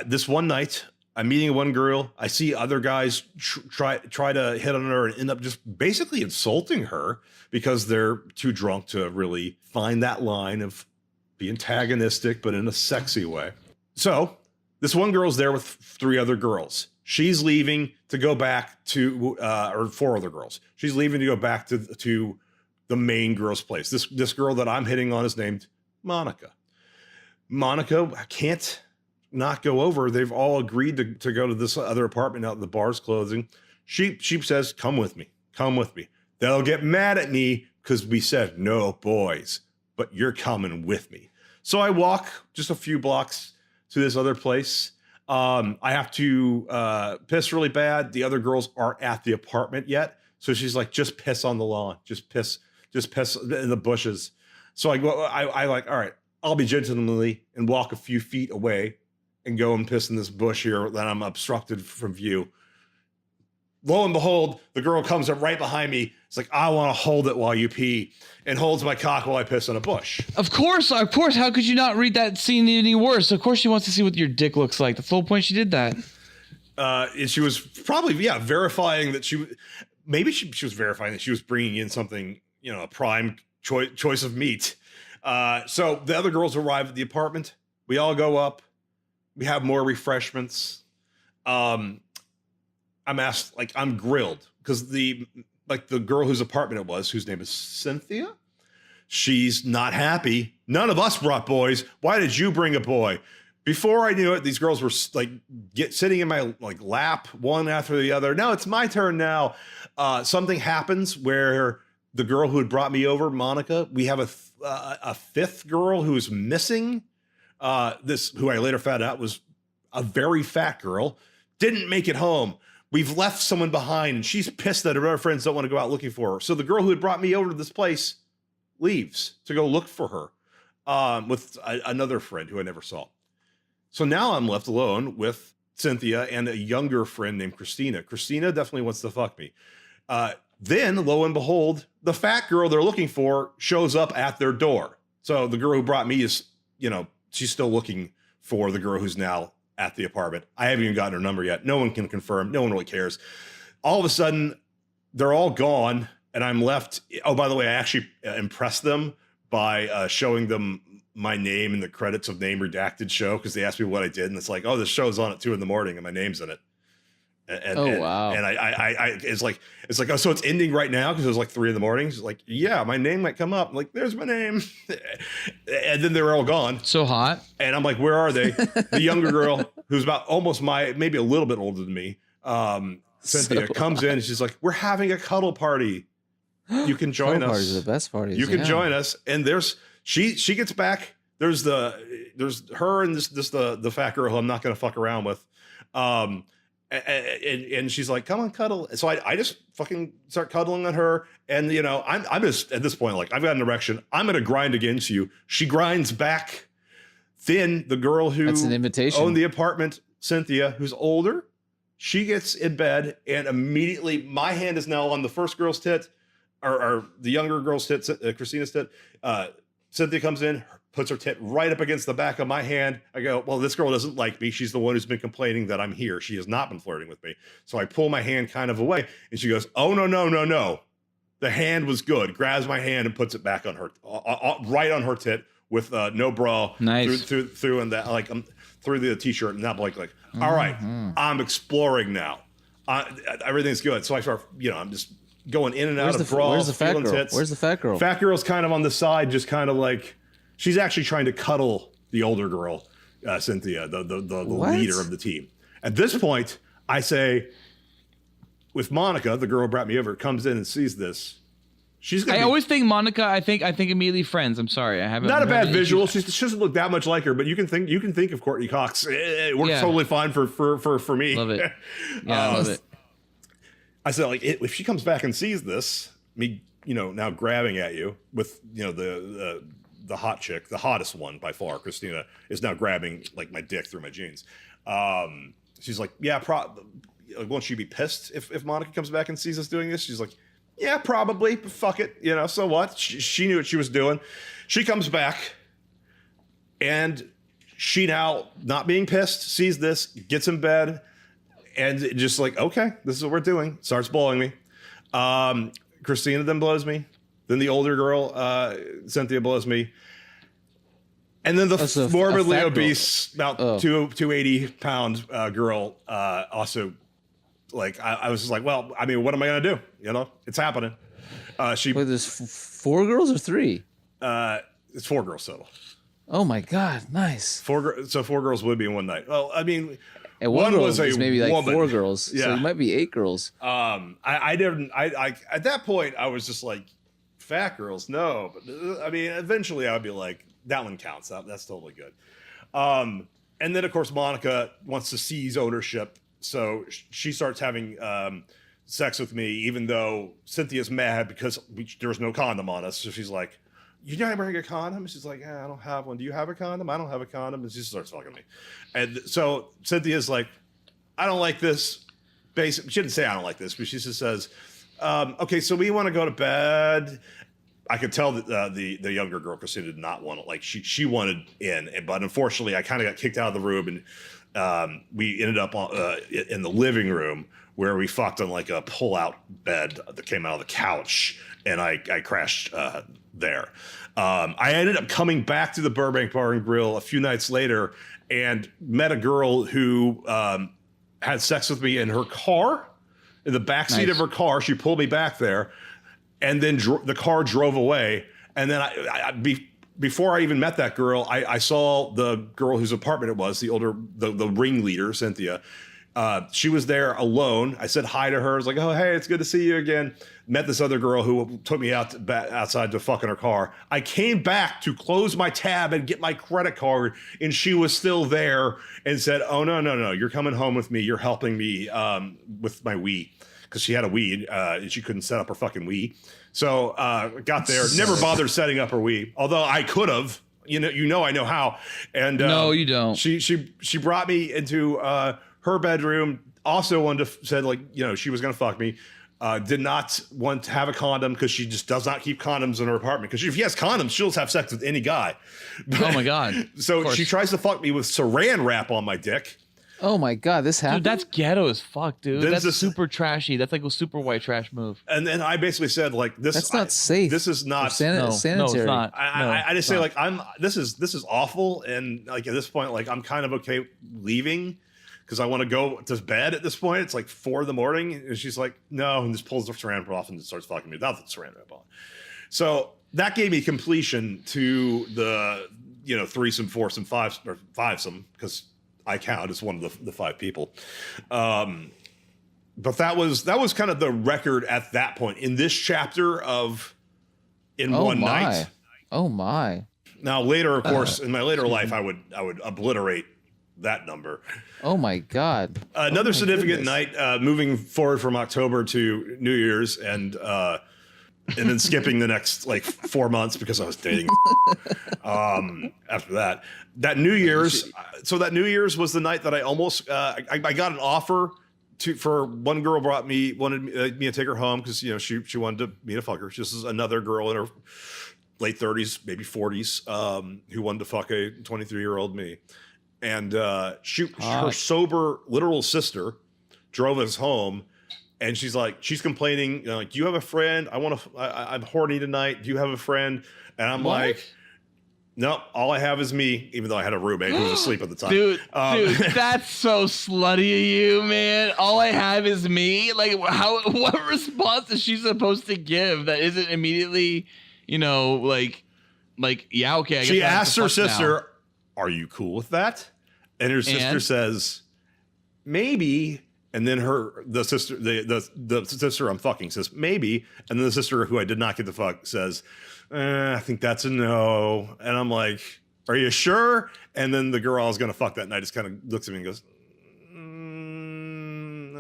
This one night, I'm meeting one girl. I see other guys try to hit on her and end up just basically insulting her because they're too drunk to really find that line of be antagonistic, but in a sexy way. So this one girl's there with 3 other girls. She's leaving to go back to, or 4 other girls. She's leaving to go back to the main girl's place. This girl that I'm hitting on is named Monica. Monica can't not go over. They've all agreed to go to this other apartment out in the bar's closing. She says, come with me. They'll get mad at me because we said no boys, but you're coming with me. So I walk just a few blocks to this other place. I have to piss really bad. The other girls aren't at the apartment yet. So she's like, just piss on the lawn. Just piss in the bushes. So I go, I like, all right, I'll be gentlemanly and walk a few feet away and go and piss in this bush here that I'm obstructed from view. Lo and behold, the girl comes up right behind me. It's like, I want to hold it while you pee, and holds my cock while I piss in a bush. Of course. How could you not read that scene any worse? Of course she wants to see what your dick looks like. That's the whole point she did that. And she was probably, verifying that she was verifying that she was bringing in something, a prime choice of meat. So the other girls arrive at the apartment. We all go up. We have more refreshments. I'm asked, I'm grilled because the girl whose apartment it was, whose name is Cynthia, she's not happy. None of us brought boys. Why did you bring a boy? Before I knew it, these girls were sitting in my lap, one after the other. Now it's my turn now. Something happens where the girl who had brought me over, Monica, we have a 5th girl who's missing. Who I later found out was a very fat girl, didn't make it home. We've left someone behind, and she's pissed that her other friends don't want to go out looking for her. So the girl who had brought me over to this place leaves to go look for her with another friend who I never saw. So now I'm left alone with Cynthia and a younger friend named Christina. Christina definitely wants to fuck me. Then, lo and behold, the fat girl they're looking for shows up at their door. So the girl who brought me is, she's still looking for the girl who's now at the apartment. I haven't even gotten her number yet. No one can confirm. No one really cares. All of a sudden, they're all gone. and I'm left. Oh, by the way, I actually impressed them by showing them my name in the credits of Name Redacted show, because they asked me what I did, and it's like, oh, this show's on at 2 a.m. and my name's in it. Wow. And I it's like, oh, so it's ending right now because it was like 3 a.m. It's like, yeah, my name might come up. I'm like, there's my name. And then they were all gone. So hot. And I'm like, where are they? The younger girl, who's about almost maybe a little bit older than me, Cynthia, comes in and she's like, we're having a cuddle party. You can join us. Parties are the best parties. You can join us. And she gets back. There's her and the fat girl who I'm not going to fuck around with. And she's like, come on, cuddle. So I just fucking start cuddling on her. And, you know, I'm just at this point, like, I've got an erection. I'm going to grind against you. She grinds back. Then the girl who That's an invitation. Owned the apartment, Cynthia, who's older, she gets in bed, and immediately my hand is now on the first girl's tit, or the younger girl's tit, Christina's tit. Cynthia comes in, puts her tit right up against the back of my hand. I go, well, this girl doesn't like me. She's the one who's been complaining that I'm here. She has not been flirting with me. So I pull my hand kind of away, and she goes, oh, no. The hand was good. Grabs my hand and puts it back on her, right on her tit with no bra. Nice. Through and that, like, through the t-shirt, and that, like, all right, I'm exploring now. Everything's good. So I start, I'm just going in and out of bra. Where's the fat girl? Tits. Where's the fat girl? Fat girl's kind of on the side, just kind of like, she's actually trying to cuddle the older girl, Cynthia, the leader of the team. At this point, I say, with Monica, the girl who brought me over, comes in and sees this. She's gonna. I always think Monica. I think immediately friends. I'm sorry, I haven't. Not a bad visual. She doesn't look that much like her, but you can think of Courtney Cox. It works totally fine for me. Love it. Yeah, I love it. I said, like, if she comes back and sees this, me, now grabbing at you with, the hot chick, the hottest one by far, Christina, is now grabbing, like, my dick through my jeans. She's like, yeah, won't she be pissed if Monica comes back and sees us doing this? She's like, yeah, probably, but fuck it, so what? She knew what she was doing. She comes back, and she now, not being pissed, sees this, gets in bed, and just like, okay, this is what we're doing. Starts blowing me. Christina then blows me. Then the older girl, Cynthia, blows me. And then the morbidly obese, about 280-pound girl also, like, I was just like, well, I mean, what am I going to do? It's happening. Wait, there's 4 girls or 3? It's 4 girls total. Oh, my God. Nice. 4 girls would be in one night. Well, I mean... And one was maybe like woman. 4 girls. Yeah. So it might be 8 girls. I didn't, at that point, I was just like, fat girls, no. But I mean, eventually I would be like, that one counts. That's totally good. And then, of course, Monica wants to seize ownership. So she starts having sex with me, even though Cynthia's mad because there's no condom on us. So she's like, you're not wearing a condom? And she's like, I don't have one. Do you have a condom? I don't have a condom. And she starts fucking me. And so Cynthia's like, I don't like this. She didn't say I don't like this, but she just says, okay, so we want to go to bed. I could tell that the younger girl, Christina, did not want it. Like, she wanted in. But unfortunately, I kind of got kicked out of the room, and we ended up in the living room where we fucked on like a pull-out bed that came out of the couch, and I crashed there. I ended up coming back to the Burbank Bar and Grill a few nights later and met a girl who had sex with me in her car, in the backseat of her car. She pulled me back there, and then the car drove away. And then before I even met that girl, I saw the girl whose apartment it was, the ringleader, Cynthia. She was there alone. I said hi to her. I was like, oh, hey, it's good to see you again. Met this other girl who took me outside to fuck in her car. I came back to close my tab and get my credit card, and she was still there and said, oh, no, you're coming home with me. You're helping me with my Wii, because she had a Wii and she couldn't set up her fucking Wii. So got there, never bothered setting up her Wii, although I could have. I know how. And no, you don't. She brought me into her bedroom, also said, like, she was going to fuck me. Did not want to have a condom because she just does not keep condoms in her apartment. Because if she has condoms, she'll just have sex with any guy. Oh, my God. So she tries to fuck me with saran wrap on my dick. Oh my God, this happened. Dude, that's ghetto as fuck, dude. Then That's this- super trashy. That's like a super white trash move. And then I basically said like this. That's not safe. This is not. sanitary. No, it's not. I just say like this is awful, and like at this point like I'm kind of okay leaving because I want to go to bed at this point. It's like 4 a.m, and she's like no, and just pulls the saran wrap off and starts fucking me without the saran wrap on. So that gave me completion to the threesome, foursome, fivesome because I count as one of the 5 people. But that was kind of the record at that point in this chapter of one night. Oh my. Now later, of course, in my later life, I would obliterate that number. Oh my God. Another significant night, moving forward from October to New Year's, and then skipping the next like 4 months because I was dating. After that New Year's, so that New Year's was the night that I almost I got an offer for one girl wanted me to take her home because she wanted me to fuck her. This is another girl in her late 30s, maybe 40s, who wanted to fuck a 23-year-old me, and her sober literal sister drove us home. And she's complaining, do you have a friend? I'm horny tonight. Do you have a friend? And I'm like, no, all I have is me, even though I had a roommate who was asleep at the time. Dude, that's so slutty of you, man. All I have is me. Like, what response is she supposed to give that isn't immediately, like, yeah, okay. I guess she I have asked to her fuck sister, now. are you cool with that? And her sister says, maybe. And then the sister I'm fucking says, maybe. And then the sister who I did not get to fuck says, I think that's a no. And I'm like, are you sure? And then the girl I was going to fuck that night just kind of looks at me and goes, no,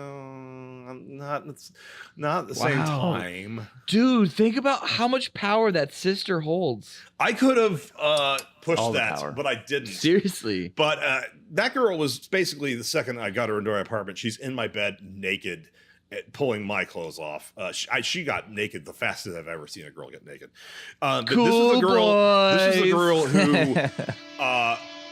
I'm not. It's not at the same time. Dude, think about how much power that sister holds. I could have pushed All the that, power. but I didn't. Seriously. But that girl was basically the second I got her into my apartment, she's in my bed naked, pulling my clothes off. She got naked the fastest I've ever seen a girl get naked. But Cool this is the girl. This is the girl who.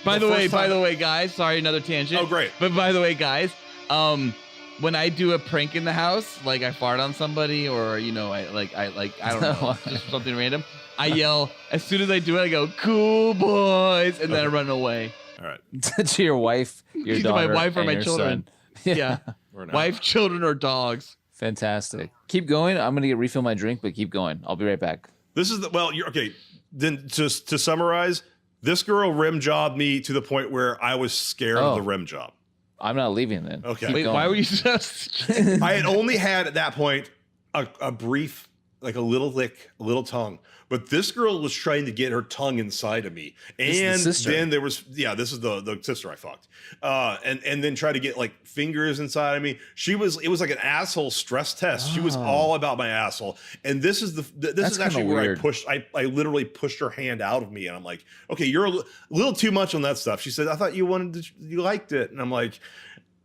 By the way, guys. Sorry, another tangent. Oh, great. But by the way, guys, when I do a prank in the house, like I fart on somebody, or I don't know, just something random, I yell as soon as I do it. I go, "Cool boys," and then I run away. All right. To your wife, your To daughter, my wife or and my your children. son. Yeah, We're not. wife, children, or dogs. Fantastic. Keep going. I'm gonna refill my drink, but keep going. I'll be right back. This is you're okay. Then just to summarize, this girl rim jobbed me to the point where I was scared of the rim job. I'm not leaving then. Okay. Keep Wait, going. why were you so scared? I had only had at that point a brief, like a little lick, a little tongue. But this girl was trying to get her tongue inside of me. And then there was, this is the sister I fucked. And then try to get like fingers inside of me. It was like an asshole stress test. She was all about my asshole. And this is this is actually where I literally pushed her hand out of me. And I'm like, okay, you're a little too much on that stuff. She said, I thought you you liked it. And I'm like,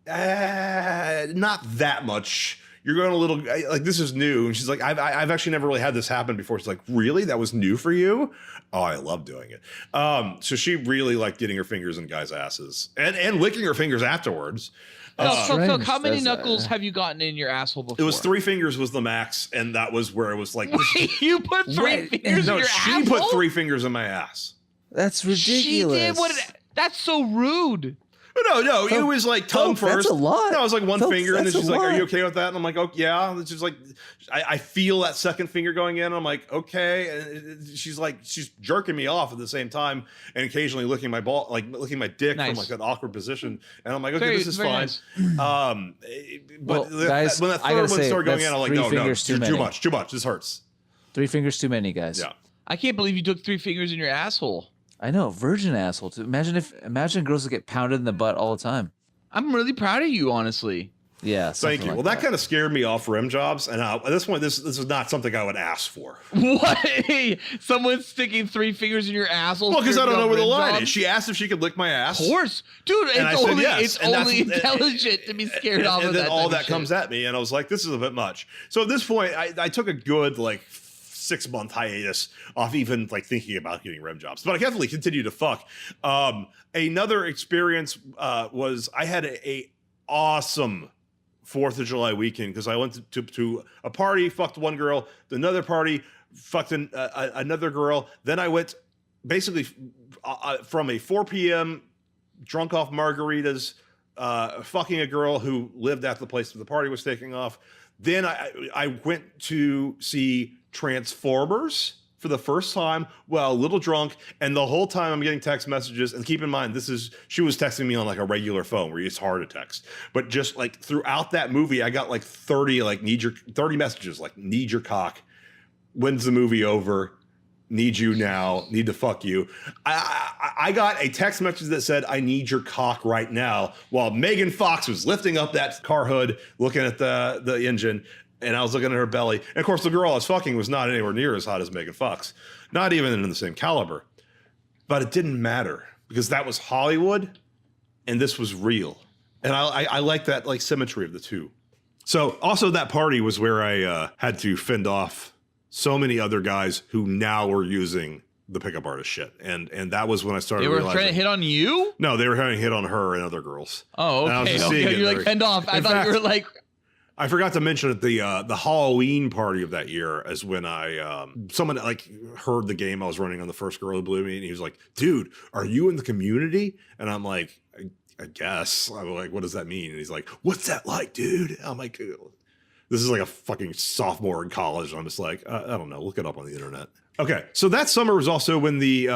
not that much. You're going a little like this is new. And she's like, I've actually never really had this happen before. She's like, really? That was new for you? Oh, I love doing it. So she really liked getting her fingers in guys' asses and licking her fingers afterwards. So how many knuckles have you gotten in your asshole before? It was 3 fingers was the max, and that was where it was like. Wait, you put 3 fingers in your asshole? She put 3 fingers in my ass. That's ridiculous. She did that's so rude. No, it was like tongue first. That's a lot. No, it was like one finger, and then that's she's a like, "Are lot. you okay with that?" And I'm like, "Oh yeah." And she's like, I feel that second finger going in. And I'm like, "Okay." And she's jerking me off at the same time, and occasionally licking my ball, like licking my dick from like an awkward position. And I'm like, "Okay, this is fine." Nice. But guys, when that I gotta third one say, started going that's in, I'm like, 3 "No, fingers too many. too much. This hurts." 3 fingers too many, guys. Yeah. I can't believe you took 3 fingers in your asshole. I know, virgin asshole. Imagine girls that get pounded in the butt all the time. I'm really proud of you, honestly. Yeah. Thank you. Like Well, that kind of scared me off rim jobs, and at this point, this is not something I would ask for. What? Someone sticking 3 fingers in your asshole? Well, because I don't know where the line job? is. She asked if she could lick my ass. Of course, dude. And I said yes, It's and only that's- intelligent to be scared off of and then that. all type that of comes shit. at me, and I was like, "This is a bit much." So at this point, I took a good like 6-month hiatus off even like thinking about getting rim jobs, but I definitely continue to fuck. Another experience was I had a awesome 4th of July weekend because I went to a party, fucked one girl, another party, fucked another girl. Then I went basically from a 4 p.m. drunk off margaritas, fucking a girl who lived at the place that the party was taking off. Then I went to see Transformers for the first time, well, a little drunk, and the whole time I'm getting text messages. And keep in mind, she was texting me on like a regular phone where it's hard to text. But just like throughout that movie, I got like 30 messages like need your cock, when's the movie over, need you now, need to fuck you. I got a text message that said, I need your cock right now, while Megan Fox was lifting up that car hood, looking at the engine, and I was looking at her belly. And of course, the girl I was fucking was not anywhere near as hot as Megan Fox, not even in the same caliber. But it didn't matter because that was Hollywood and this was real. And I like that like symmetry of the two. So also that party was where I had to fend off so many other guys who now were using the pickup artist shit. And that was when I started realizing. They were trying to hit on you? No, they were trying to hit on her and other girls. Oh, okay. You're like fend off. I thought you were like. I forgot to mention at the Halloween party of that year is when someone like heard the game I was running on the first Girl Who Blew Me, and he was like, dude, are you in the community? And I'm like, I guess. I'm like, what does that mean? And he's like, what's that like, dude? And I'm like, this is like a fucking sophomore in college. I'm just like, I don't know. Look it up on the internet. Okay. So that summer was also when the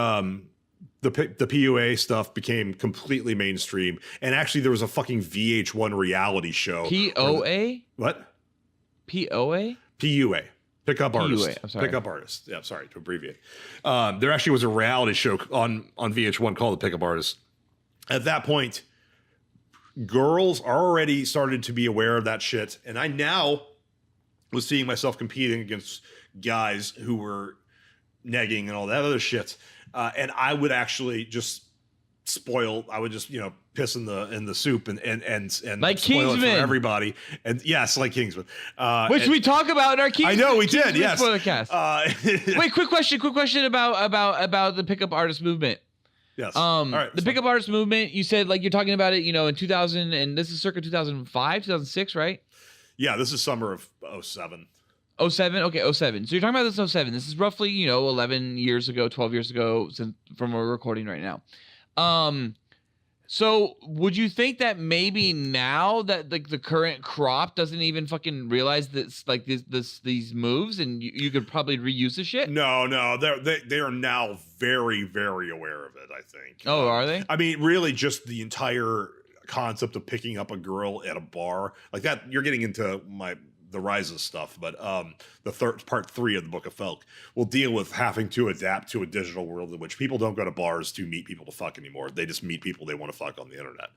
PUA stuff became completely mainstream. And actually there was a fucking VH1 reality show. POA? What? POA? PUA. Pickup artist. I'm sorry. Pickup artist. Yeah, sorry to abbreviate. There actually was a reality show on VH1 called The Pickup Artist. At that point, girls already started to be aware of that shit. And I now was seeing myself competing against guys who were negging and all that other shit. And I would actually just I would just, piss in the soup and like spoil Kingsman. it for everybody. And yes, like Kingsman. Which we talk about in our Kingsman. I know we did, yes. Podcast. Wait, quick question about the pickup artist movement. Yes. All right, the pickup artist movement, you said like you're talking about it, in 2000, and this is circa 2005, 2006, right? Yeah, this is summer of 07. 07? Okay, 07. So you're talking about this 07. This is roughly, 11 years ago, 12 years ago from where we're recording right now. So would you think that maybe now that like the current crop doesn't even fucking realize this, like these moves, and you could probably reuse the shit? No, they are now very, very aware of it, I think. Oh, are they? I mean, really just the entire concept of picking up a girl at a bar like that. You're getting into the rise of stuff, but the part 3 of the book of Felc will deal with having to adapt to a digital world in which people don't go to bars to meet people to fuck anymore. They just meet people they want to fuck on the internet.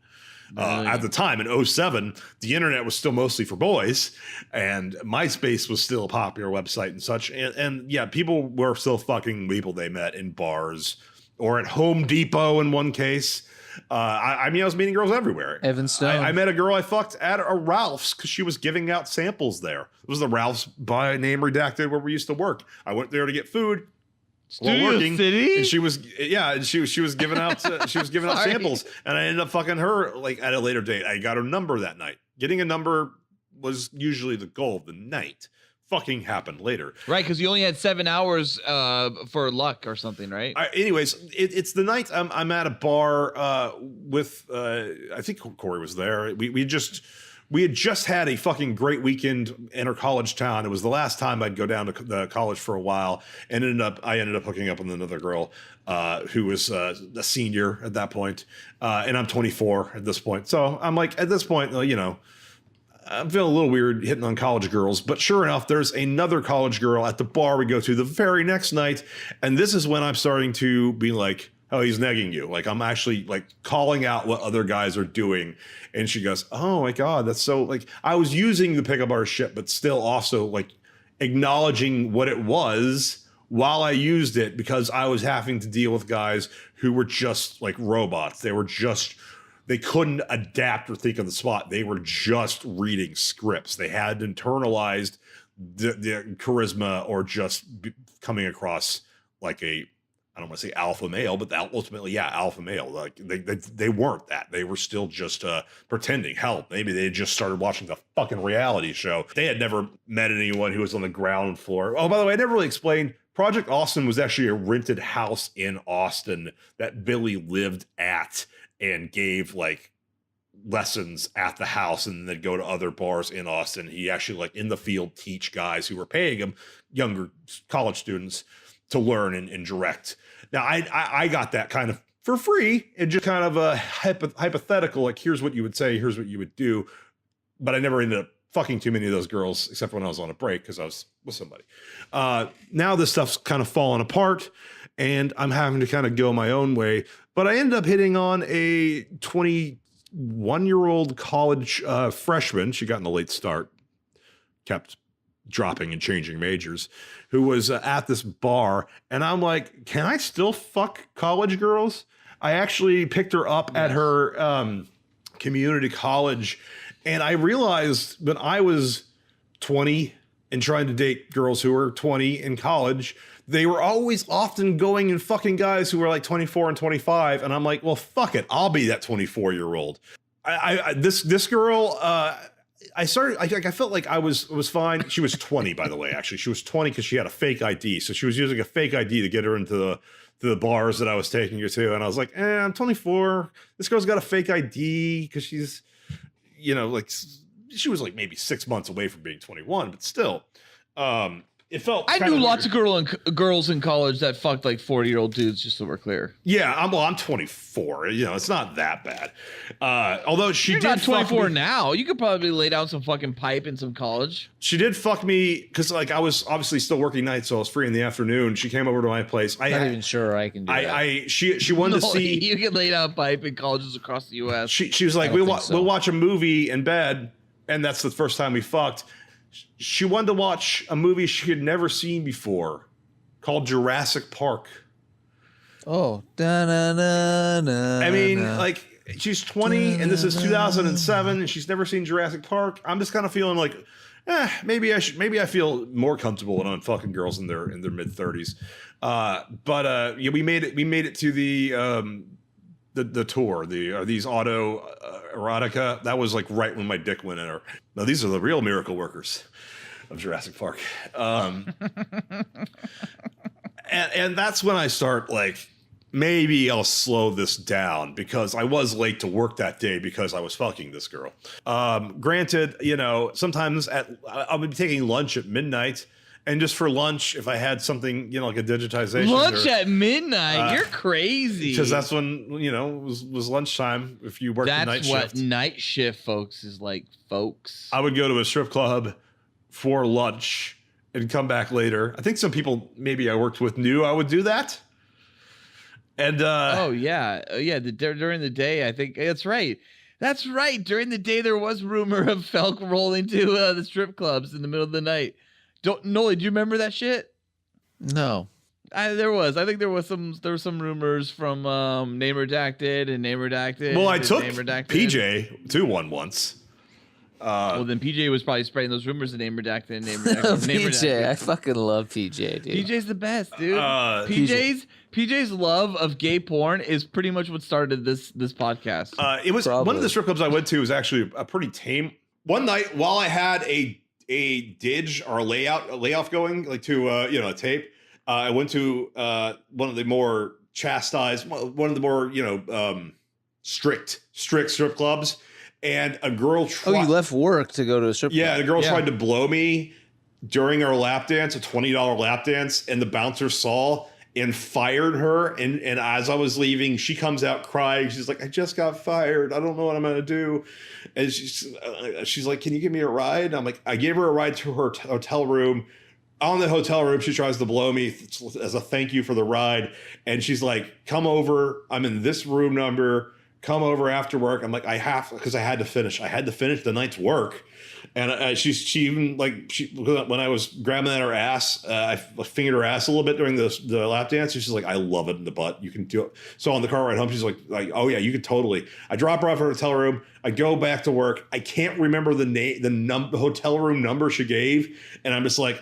Really? At the time in 07, the internet was still mostly for boys, and MySpace was still a popular website and such. And yeah, people were still fucking people they met in bars or at Home Depot in one case. I was meeting girls everywhere. Evan Stone. I met a girl I fucked at a Ralph's because she was giving out samples there. It was the Ralph's by name redacted where we used to work. I went there to get food while working, City? and she was giving out samples, and I ended up fucking her like at a later date. I got her number that night. Getting a number was usually the goal of the night. Fucking happened later, right? Because you only had 7 hours for luck or something, right? Anyways, it's the night I'm at a bar with I think Corey was there. We had just had a fucking great weekend in our college town. It was the last time I'd go down to the college for a while, and I ended up hooking up with another girl who was a senior at that point, and I'm 24 at this point. So I'm like, at this point, I'm feeling a little weird hitting on college girls, but sure enough, there's another college girl at the bar we go to the very next night. And this is when I'm starting to be like, oh, he's negging you. Like, I'm actually like calling out what other guys are doing. And she goes, oh my God, that's so like, I was using the pickup artist shit, but still also like acknowledging what it was while I used it, because I was having to deal with guys who were just like robots. They couldn't adapt or think on the spot. They were just reading scripts. They had internalized the charisma or just coming across like I don't want to say alpha male, but ultimately, yeah, alpha male. Like they weren't that. They were still just pretending. Hell, maybe they just started watching the fucking reality show. They had never met anyone who was on the ground floor. Oh, by the way, I never really explained. Project Austin was actually a rented house in Austin that Billy lived at and gave like lessons at the house, and then go to other bars in Austin. He actually like in the field teach guys who were paying him, younger college students, to learn and direct. Now, I got that kind of for free and just kind of a hypothetical, like here's what you would say, here's what you would do. But I never ended up fucking too many of those girls, except when I was on a break because I was with somebody. Now this stuff's kind of falling apart and I'm having to kind of go my own way. But I ended up hitting on a 21-year-old college freshman. She got in a late start, kept dropping and changing majors, who was at this bar. And I'm like, can I still fuck college girls? I actually picked her up at her community college. And I realized when I was 20 and trying to date girls who were 20 in college, they were always often going and fucking guys who were like 24 and 25. And I'm like, well, fuck it. I'll be that 24-year-old. This girl, I felt like I was fine. She was 20, by the way, actually. She was 20 because she had a fake ID. So she was using a fake ID to get her into the bars that I was taking her to. And I was like, I'm 24. This girl's got a fake ID because she's, like she was like maybe 6 months away from being 21, but still, it felt. I knew lots of girls in college that fucked like 40-year-old dudes, just so we're clear. Yeah, I'm 24. It's not that bad. Although You're not 24 now. You could probably lay down some fucking pipe in some college. She did fuck me because like I was obviously still working nights, so I was free in the afternoon. She came over to my place. I'm not even sure I can do that. She wanted to see. You can lay down pipe in colleges across the U.S. She was like, we'll watch a movie in bed, and that's the first time we fucked. She wanted to watch a movie she had never seen before called Jurassic Park. Oh, I mean, like she's 20 and this is 2007 and she's never seen Jurassic Park. I'm just kind of feeling like, maybe I feel more comfortable when I'm fucking girls in their mid 30s. But we made it to the tour, these auto erotica. That was like right when my dick went in her. Now these are the real miracle workers of Jurassic Park. And that's when I start like, maybe I'll slow this down because I was late to work that day because I was fucking this girl. Granted, sometimes I'll be taking lunch at midnight. And just for lunch, if I had something, like a digitization. Lunch at midnight? You're crazy. Because that's when, was lunchtime if you worked the night shift. That's what night shift, folks, is like, folks. I would go to a strip club for lunch and come back later. I think some people maybe I worked with knew I would do that. And during the day, I think that's right. That's right. During the day, there was rumor of Felc rolling to the strip clubs in the middle of the night. Noli, do you remember that shit? No. There was. I think there were some rumors from Name Redacted and Name Redacted. Well, I took PJ to one once. Well, then PJ was probably spreading those rumors of Name Redacted and Name Redacted. PJ, I fucking love PJ, dude. PJ's the best, dude. PJ's love of gay porn is pretty much what started this podcast. It was probably. One of the strip clubs I went to was actually a pretty tame. One night while I had a dig or a layoff going like to a tape, I went to one of the more chastised, one of the more strict strip clubs, and a girl you left work to go to a strip club. Yeah, the girl tried to blow me during our lap dance, a $20 lap dance, and the bouncer saw and fired her. And as I was leaving, she comes out crying. She's like, I just got fired. I don't know what I'm going to do. And she's like, can you give me a ride? And I'm like, I gave her a ride to her hotel room. On the hotel room, she tries to blow me as a thank you for the ride. And she's like, come over. I'm in this room number. Come over after work. I'm like, because I had to finish. I had to finish the night's work. And she even when I was grabbing at her ass, I fingered her ass a little bit during the lap dance. She's like, I love it in the butt. You can do it. So on the car ride home, she's like, oh yeah, you could totally. I drop her off at her hotel room. I go back to work. I can't remember the hotel room number she gave. And I'm just like,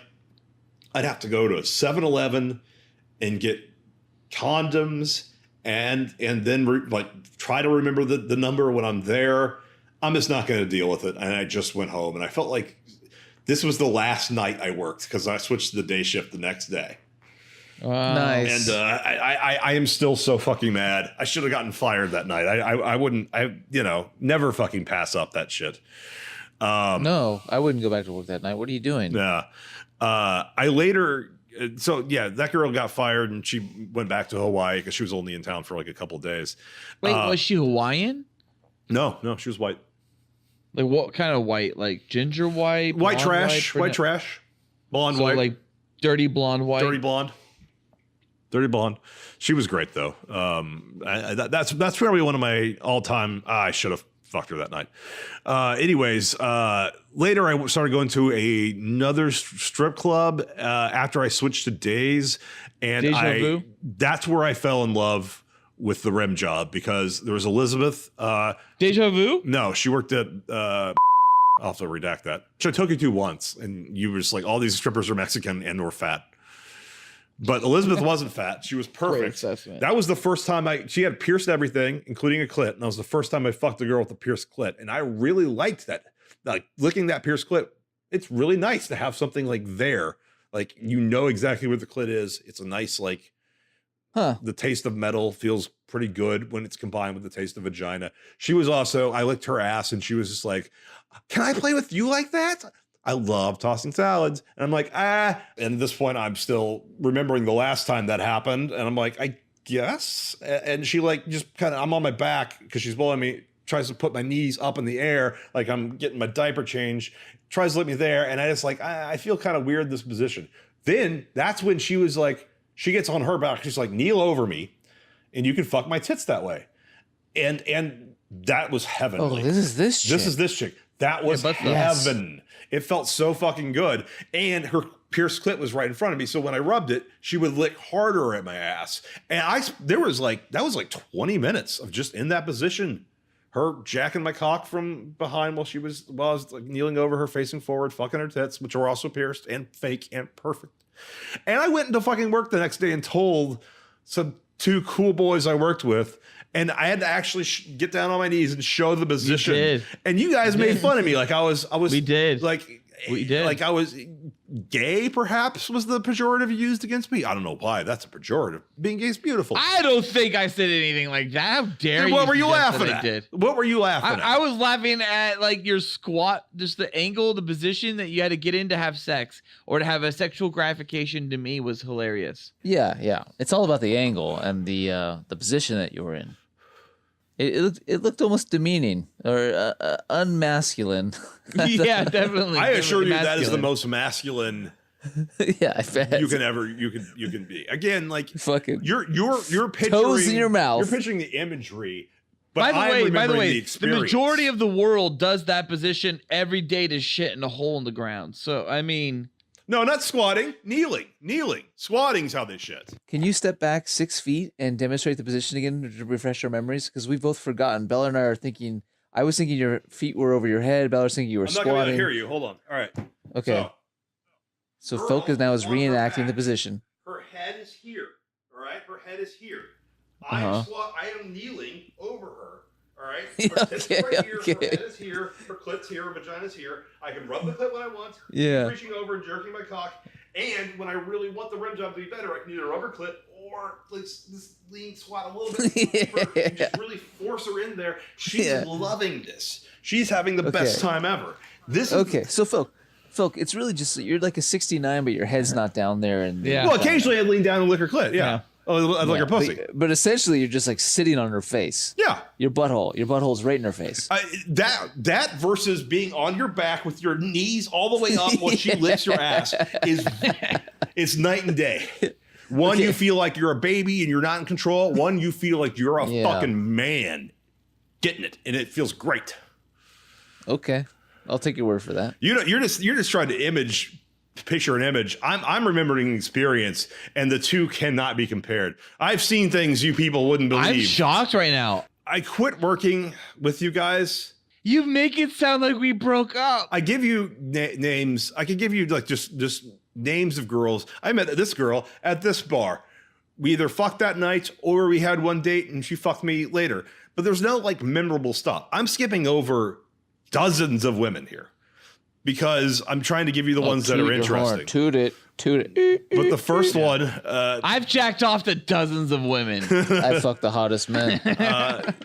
I'd have to go to a 7-Eleven and get condoms and then try to remember the number when I'm there. I'm just not going to deal with it. And I just went home, and I felt like this was the last night I worked because I switched to the day shift the next day. Wow. Nice. And I am still so fucking mad. I should have gotten fired that night. I wouldn't, never fucking pass up that shit. No, I wouldn't go back to work that night. What are you doing? Yeah. That girl got fired and she went back to Hawaii because she was only in town for like a couple of days. Wait, was she Hawaiian? No, she was white. Like what kind of white? Like ginger white? White trash. White trash. Blonde so white. Like dirty blonde white. Dirty blonde. She was great though. That's probably one of my all-time. I should have fucked her that night. Later I started going to another strip club after I switched to days, and that's where I fell in love with the rim job because there was Elizabeth. Deja vu? No, she worked at. I'll have to redact that. Which I took you to once, and you were just like, all these strippers are Mexican and were fat. But Elizabeth wasn't fat. She was perfect. That was the first time she had pierced everything, including a clit. And that was the first time I fucked a girl with a pierced clit. And I really liked that. Like licking that pierced clit. It's really nice to have something like there. Like, exactly where the clit is. It's a nice, the taste of metal feels pretty good when it's combined with the taste of vagina. She was also, I licked her ass and she was just like, can I play with you like that? I love tossing salads. And I'm like, And at this point, I'm still remembering the last time that happened. And I'm like, I guess. And she just kind of, I'm on my back because she's blowing me, tries to put my knees up in the air. Like I'm getting my diaper changed, tries to let me there. And I just I feel kind of weird in this position. Then that's when she was like, she gets on her back. She's like, kneel over me and you can fuck my tits that way. And that was heavenly. Oh, this is this chick. That was heaven. It felt so fucking good. And her pierced clit was right in front of me. So when I rubbed it, she would lick harder at my ass. And that was like 20 minutes of just in that position. Her jacking my cock from behind while I was kneeling over her, facing forward, fucking her tits, which were also pierced and fake and perfect. And I went into fucking work the next day and told two cool boys I worked with, and I had to actually get down on my knees and show the position. You did. And you guys made fun of me. Like I was. We did. We did. Like I was gay, perhaps, was the pejorative used against me. I don't know why. That's a pejorative. Being gay is beautiful. I don't think I said anything like that. How dare you? What were you laughing at? Did. What were you laughing at? I was laughing at your squat, just the angle, the position that you had to get in to have sex or to have a sexual gratification to me was hilarious. Yeah. It's all about the angle and the position that you were in. It looked almost demeaning or unmasculine. Yeah, definitely. I assure you that is the most masculine. Yeah, I bet you can be. Again, like fucking you're picturing toes in your mouth. You're picturing the imagery. But by the way, the majority of the world does that position every day to shit in a hole in the ground. So I mean. No, not squatting. Kneeling. Squatting's how they shit. Can you step back 6 feet and demonstrate the position again to refresh our memories? Because we've both forgotten. Bella and I are thinking. I was thinking your feet were over your head. Bella was thinking you were squatting. I'm not going to hear you. Hold on. All right. Okay. So Felc is now reenacting the position. Her head is here. All right. Her head is here. I am kneeling over her. All right. Her tits are right here. Her head is here. Her clit's here. Her vagina's here. I can rub the clit when I want. Yeah. Keep reaching over and jerking my cock. And when I really want the rim job to be better, I can either rub her clit or just lean squat a little bit deeper and just really force her in there. She's loving this. She's having the best time ever. So Felc, it's really just you're like a 69, but your head's not down there. And well, occasionally I lean down and lick her clit. Yeah. Oh, I like her pussy. But essentially, you're just like sitting on her face. Yeah. Your butthole's right in her face. That versus being on your back with your knees all the way up while she licks your ass it's night and day. One, you feel like you're a baby and you're not in control. One, you feel like you're a fucking man getting it, and it feels great. Okay. I'll take your word for that. You're just trying to picture an image. I'm remembering an experience, and the two cannot be compared. I've seen things you people wouldn't believe. I'm shocked right now. I quit working with you guys. You make it sound like we broke up. I give you names. I could give you like just names of girls. I met this girl at this bar. We either fucked that night or we had one date and she fucked me later. But there's no like memorable stuff. I'm skipping over dozens of women here because I'm trying to give you the ones that are interesting. Toot it. But the first one, I've jacked off to dozens of women. I fucked the hottest men.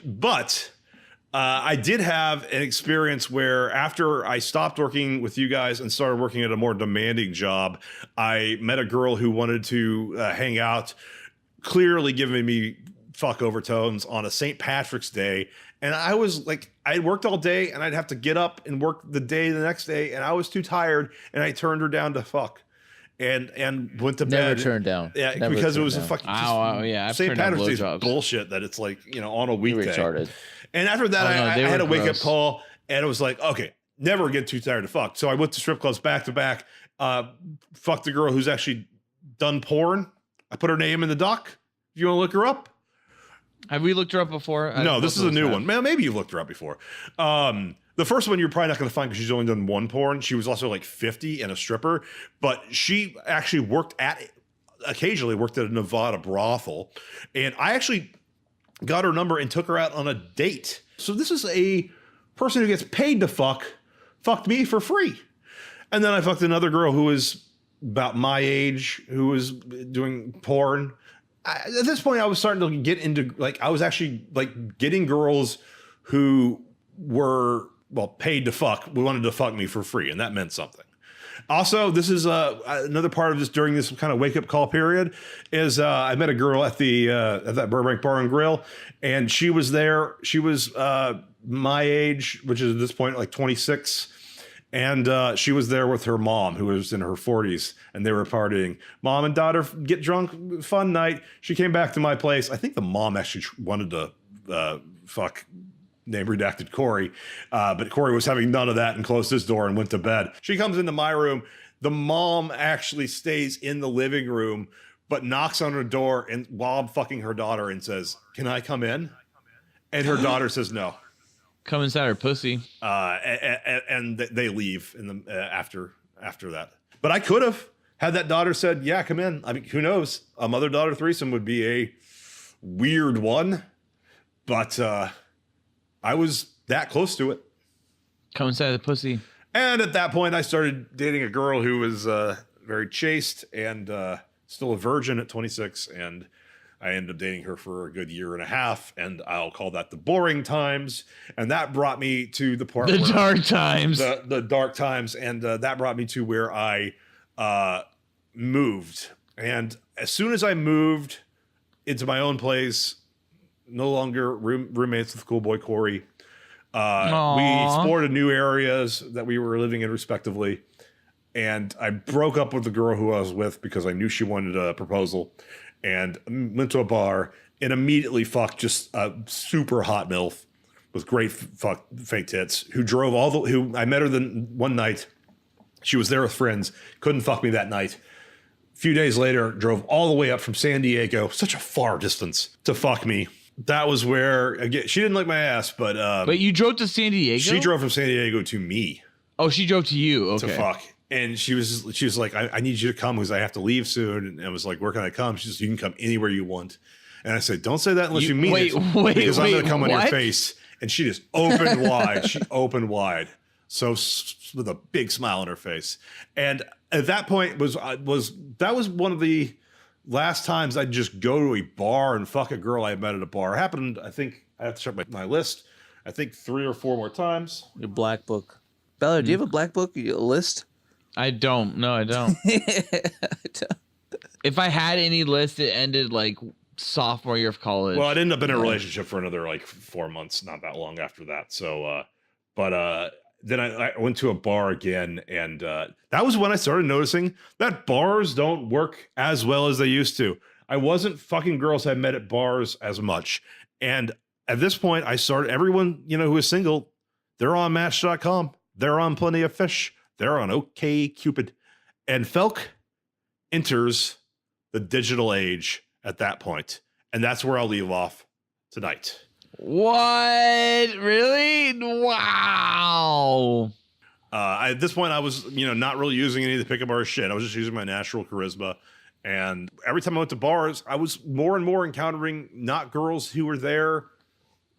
but I did have an experience where after I stopped working with you guys and started working at a more demanding job, I met a girl who wanted to hang out, clearly giving me fuck overtones on a St. Patrick's Day. And I was like, I had worked all day and I'd have to get up and work the next day. And I was too tired and I turned her down to fuck. And went to bed. Never turned down. Yeah, Never because it was down. a fucking I've St. turned down Patrick's Day is blowjobs. bullshit that it's like, on a weekday. Retarded. And after that, Oh, no, I they had were a wake up gross. call and it was like, okay, never get too tired to fuck. So I went to strip clubs back to back, fucked a girl who's actually done porn. I put her name in the doc. If you want to look her up. Have we looked her up before? No, this is a new one. Man, maybe you've looked her up before. The first one you're probably not going to find because she's only done one porn. She was also like 50 and a stripper, but she actually occasionally worked at a Nevada brothel. And I actually got her number and took her out on a date. So this is a person who gets paid to fucked me for free. And then I fucked another girl who was about my age, who was doing porn. At this point, I was starting to get into I was actually like getting girls who were paid to fuck. We wanted to fuck me for free, and that meant something. Also, this is another part of this during this kind of wake up call period is I met a girl at that Burbank Bar and Grill, and she was there. She was my age, which is at this point like 26. And she was there with her mom, who was in her 40s, and they were partying. Mom and daughter get drunk, fun night. She came back to my place. I think the mom actually wanted to fuck name redacted Corey, but Corey was having none of that and closed his door and went to bed. She comes into my room. The mom actually stays in the living room, but knocks on her door and while I'm fucking her daughter and says, "Can I come in?" And her daughter says no. Come inside her pussy. And they leave in the after that. But I could have had that daughter said, "Yeah, come in." I mean, who knows? A mother-daughter threesome would be a weird one, but I was that close to it. Come inside the pussy. And at that point, I started dating a girl who was very chaste and still a virgin at 26, and I ended up dating her for a good year and a half, and I'll call that the boring times. And that brought me to the part The dark times. The dark times, and that brought me to where I moved. And as soon as I moved into my own place, no longer roommates with Cool Boy Corey, we explored new areas that we were living in respectively. And I broke up with the girl who I was with because I knew she wanted a proposal. And went to a bar and immediately fucked just a super hot MILF with great fake tits who I met her one night. She was there with friends, couldn't fuck me that night. A few days later, drove all the way up from San Diego, such a far distance, to fuck me. That was where, again, she didn't like my ass, but... Wait, you drove to San Diego? She drove from San Diego to me. Oh, she drove to you. Okay. To fuck. And she was like, I need you to come because I have to leave soon. And I was like, where can I come? She said, you can come anywhere you want. And I said, don't say that unless you mean it. Because I'm going to come on your face. And she just opened wide. She opened wide. So with a big smile on her face. And at that point that was one of the last times I'd just go to a bar and fuck a girl I had met at a bar. It happened, I think, I have to check my list. I think 3 or 4 more times. Your black book. Bella, do you have a black book list? I don't. No, I don't. If I had any list, it ended like sophomore year of college. Well, I'd end up in a relationship for another like 4 months, not that long after that. So, then I went to a bar again, and that was when I started noticing that bars don't work as well as they used to. I wasn't fucking girls I met at bars as much. And at this point, I started, everyone, who is single, they're on Match.com. They're on Plenty of Fish. They're on OK Cupid. And Felc enters the digital age at that point. And that's where I'll leave off tonight. What? Really? Wow. At this point, I was, not really using any of the pickup bar shit. I was just using my natural charisma. And every time I went to bars, I was more and more encountering not girls who were there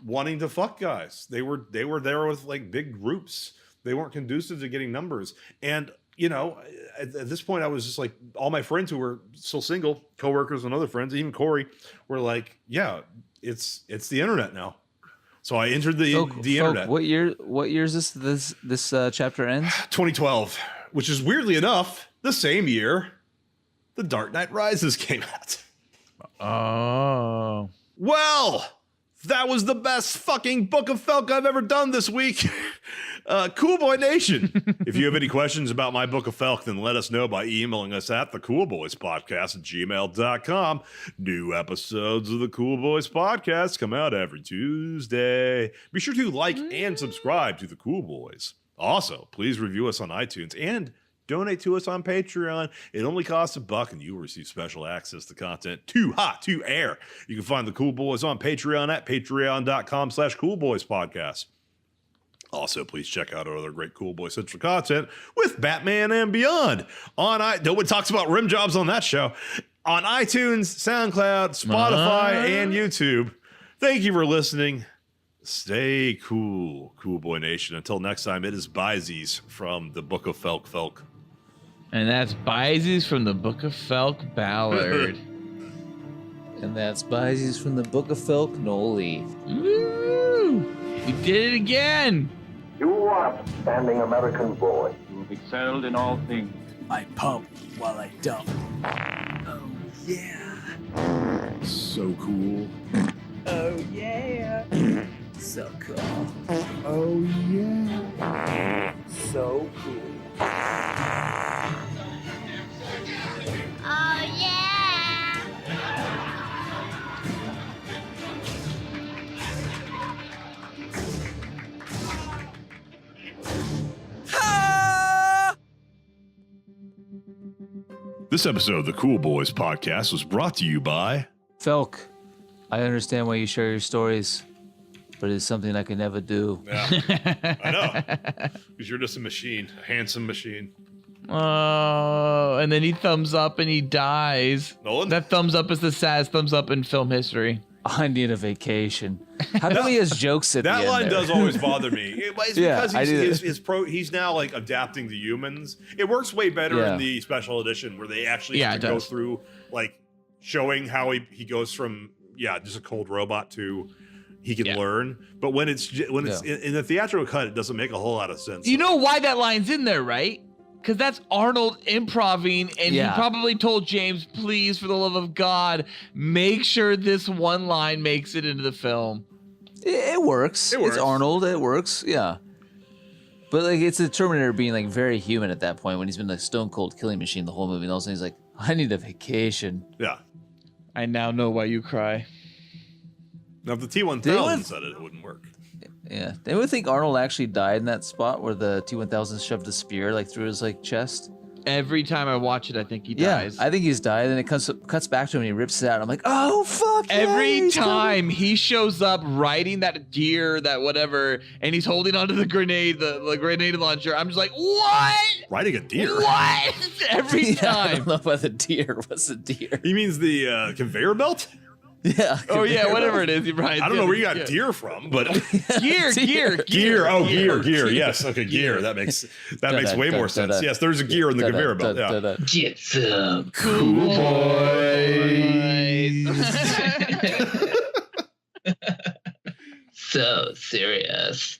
wanting to fuck guys. They were there with like big groups. They weren't conducive to getting numbers. And, at this point, I was just like, all my friends who were still single, coworkers and other friends, even Corey, were like, yeah, it's the internet now. So I entered the internet. What year is this chapter ends? 2012, which is weirdly enough the same year The Dark Knight Rises came out. Oh. Well, that was the best fucking Book of Felc I've ever done this week. Cool Boy Nation. If you have any questions about my Book of Felc, then let us know by emailing us at thecoolboyspodcast@gmail.com. New episodes of the Cool Boys Podcast come out every Tuesday. Be sure to like and subscribe to the Cool Boys. Also, please review us on iTunes and donate to us on Patreon. It only costs $1 and you'll receive special access to content too hot to air. You can find the Cool Boys on Patreon at patreon.com/coolboyspodcast. Also, please check out our other great Cool Boy Central content with Batman and Beyond. No one talks about rim jobs on that show. On iTunes, SoundCloud, Spotify, and YouTube. Thank you for listening. Stay cool, Cool Boy Nation. Until next time, it is Byzies from the Book of Felc. And that's Byzies from the Book of Felc Ballard. And that's Byzies from the Book of Felc Noli. Woo! We did it again. You are standing American boy. You have excelled in all things. I pump while I dump. Oh, yeah. So cool. Oh, yeah. So cool. Oh, yeah. So cool. Oh, yeah. This episode of the Cool Boys Podcast was brought to you by Felc, I understand why you share your stories, but it's something I can never do. Yeah, I know. Because you're just a machine, a handsome machine. Oh, and then he thumbs up and he dies. Nolan? That thumbs up is the saddest thumbs up in film history. I need a vacation. How come he has jokes at the end? That line there? does always bother me. It's Yeah, because he's now like adapting to humans. It works way better in the special edition where they actually have to go through like showing how he goes from just a cold robot to he can learn. But when it's in the theatrical cut, it doesn't make a whole lot of sense. You know why that line's in there, right? Because that's Arnold improving, and he probably told James, please, for the love of God, make sure this one line makes it into the film. It works. It's Arnold. It works. Yeah. But like, it's the Terminator being like very human at that point when he's been like stone cold killing machine the whole movie, and all of a sudden he's like, I need a vacation. Yeah. I now know why you cry. Now, if the T-1000 said it wouldn't work. Yeah. They would think Arnold actually died in that spot where the T-1000 shoved a spear like through his like chest. Every time I watch it, I think he dies. I think he's died, and it cuts back to him and he rips it out. I'm like, oh fuck! Every time he shows up riding that deer, that whatever, and he's holding onto the grenade, the grenade launcher. I'm just like, what? Riding a deer? What? Every time. I don't know about the deer. What's the deer? He means the conveyor belt? Yeah. Oh yeah, whatever it is. He rides. I don't know where you got deer from, but gear. Oh, gear. Yes, okay, gear. That makes way more sense. Yes, there's a gear in the conveyor belt. Yeah. Get some Cool boys. so serious.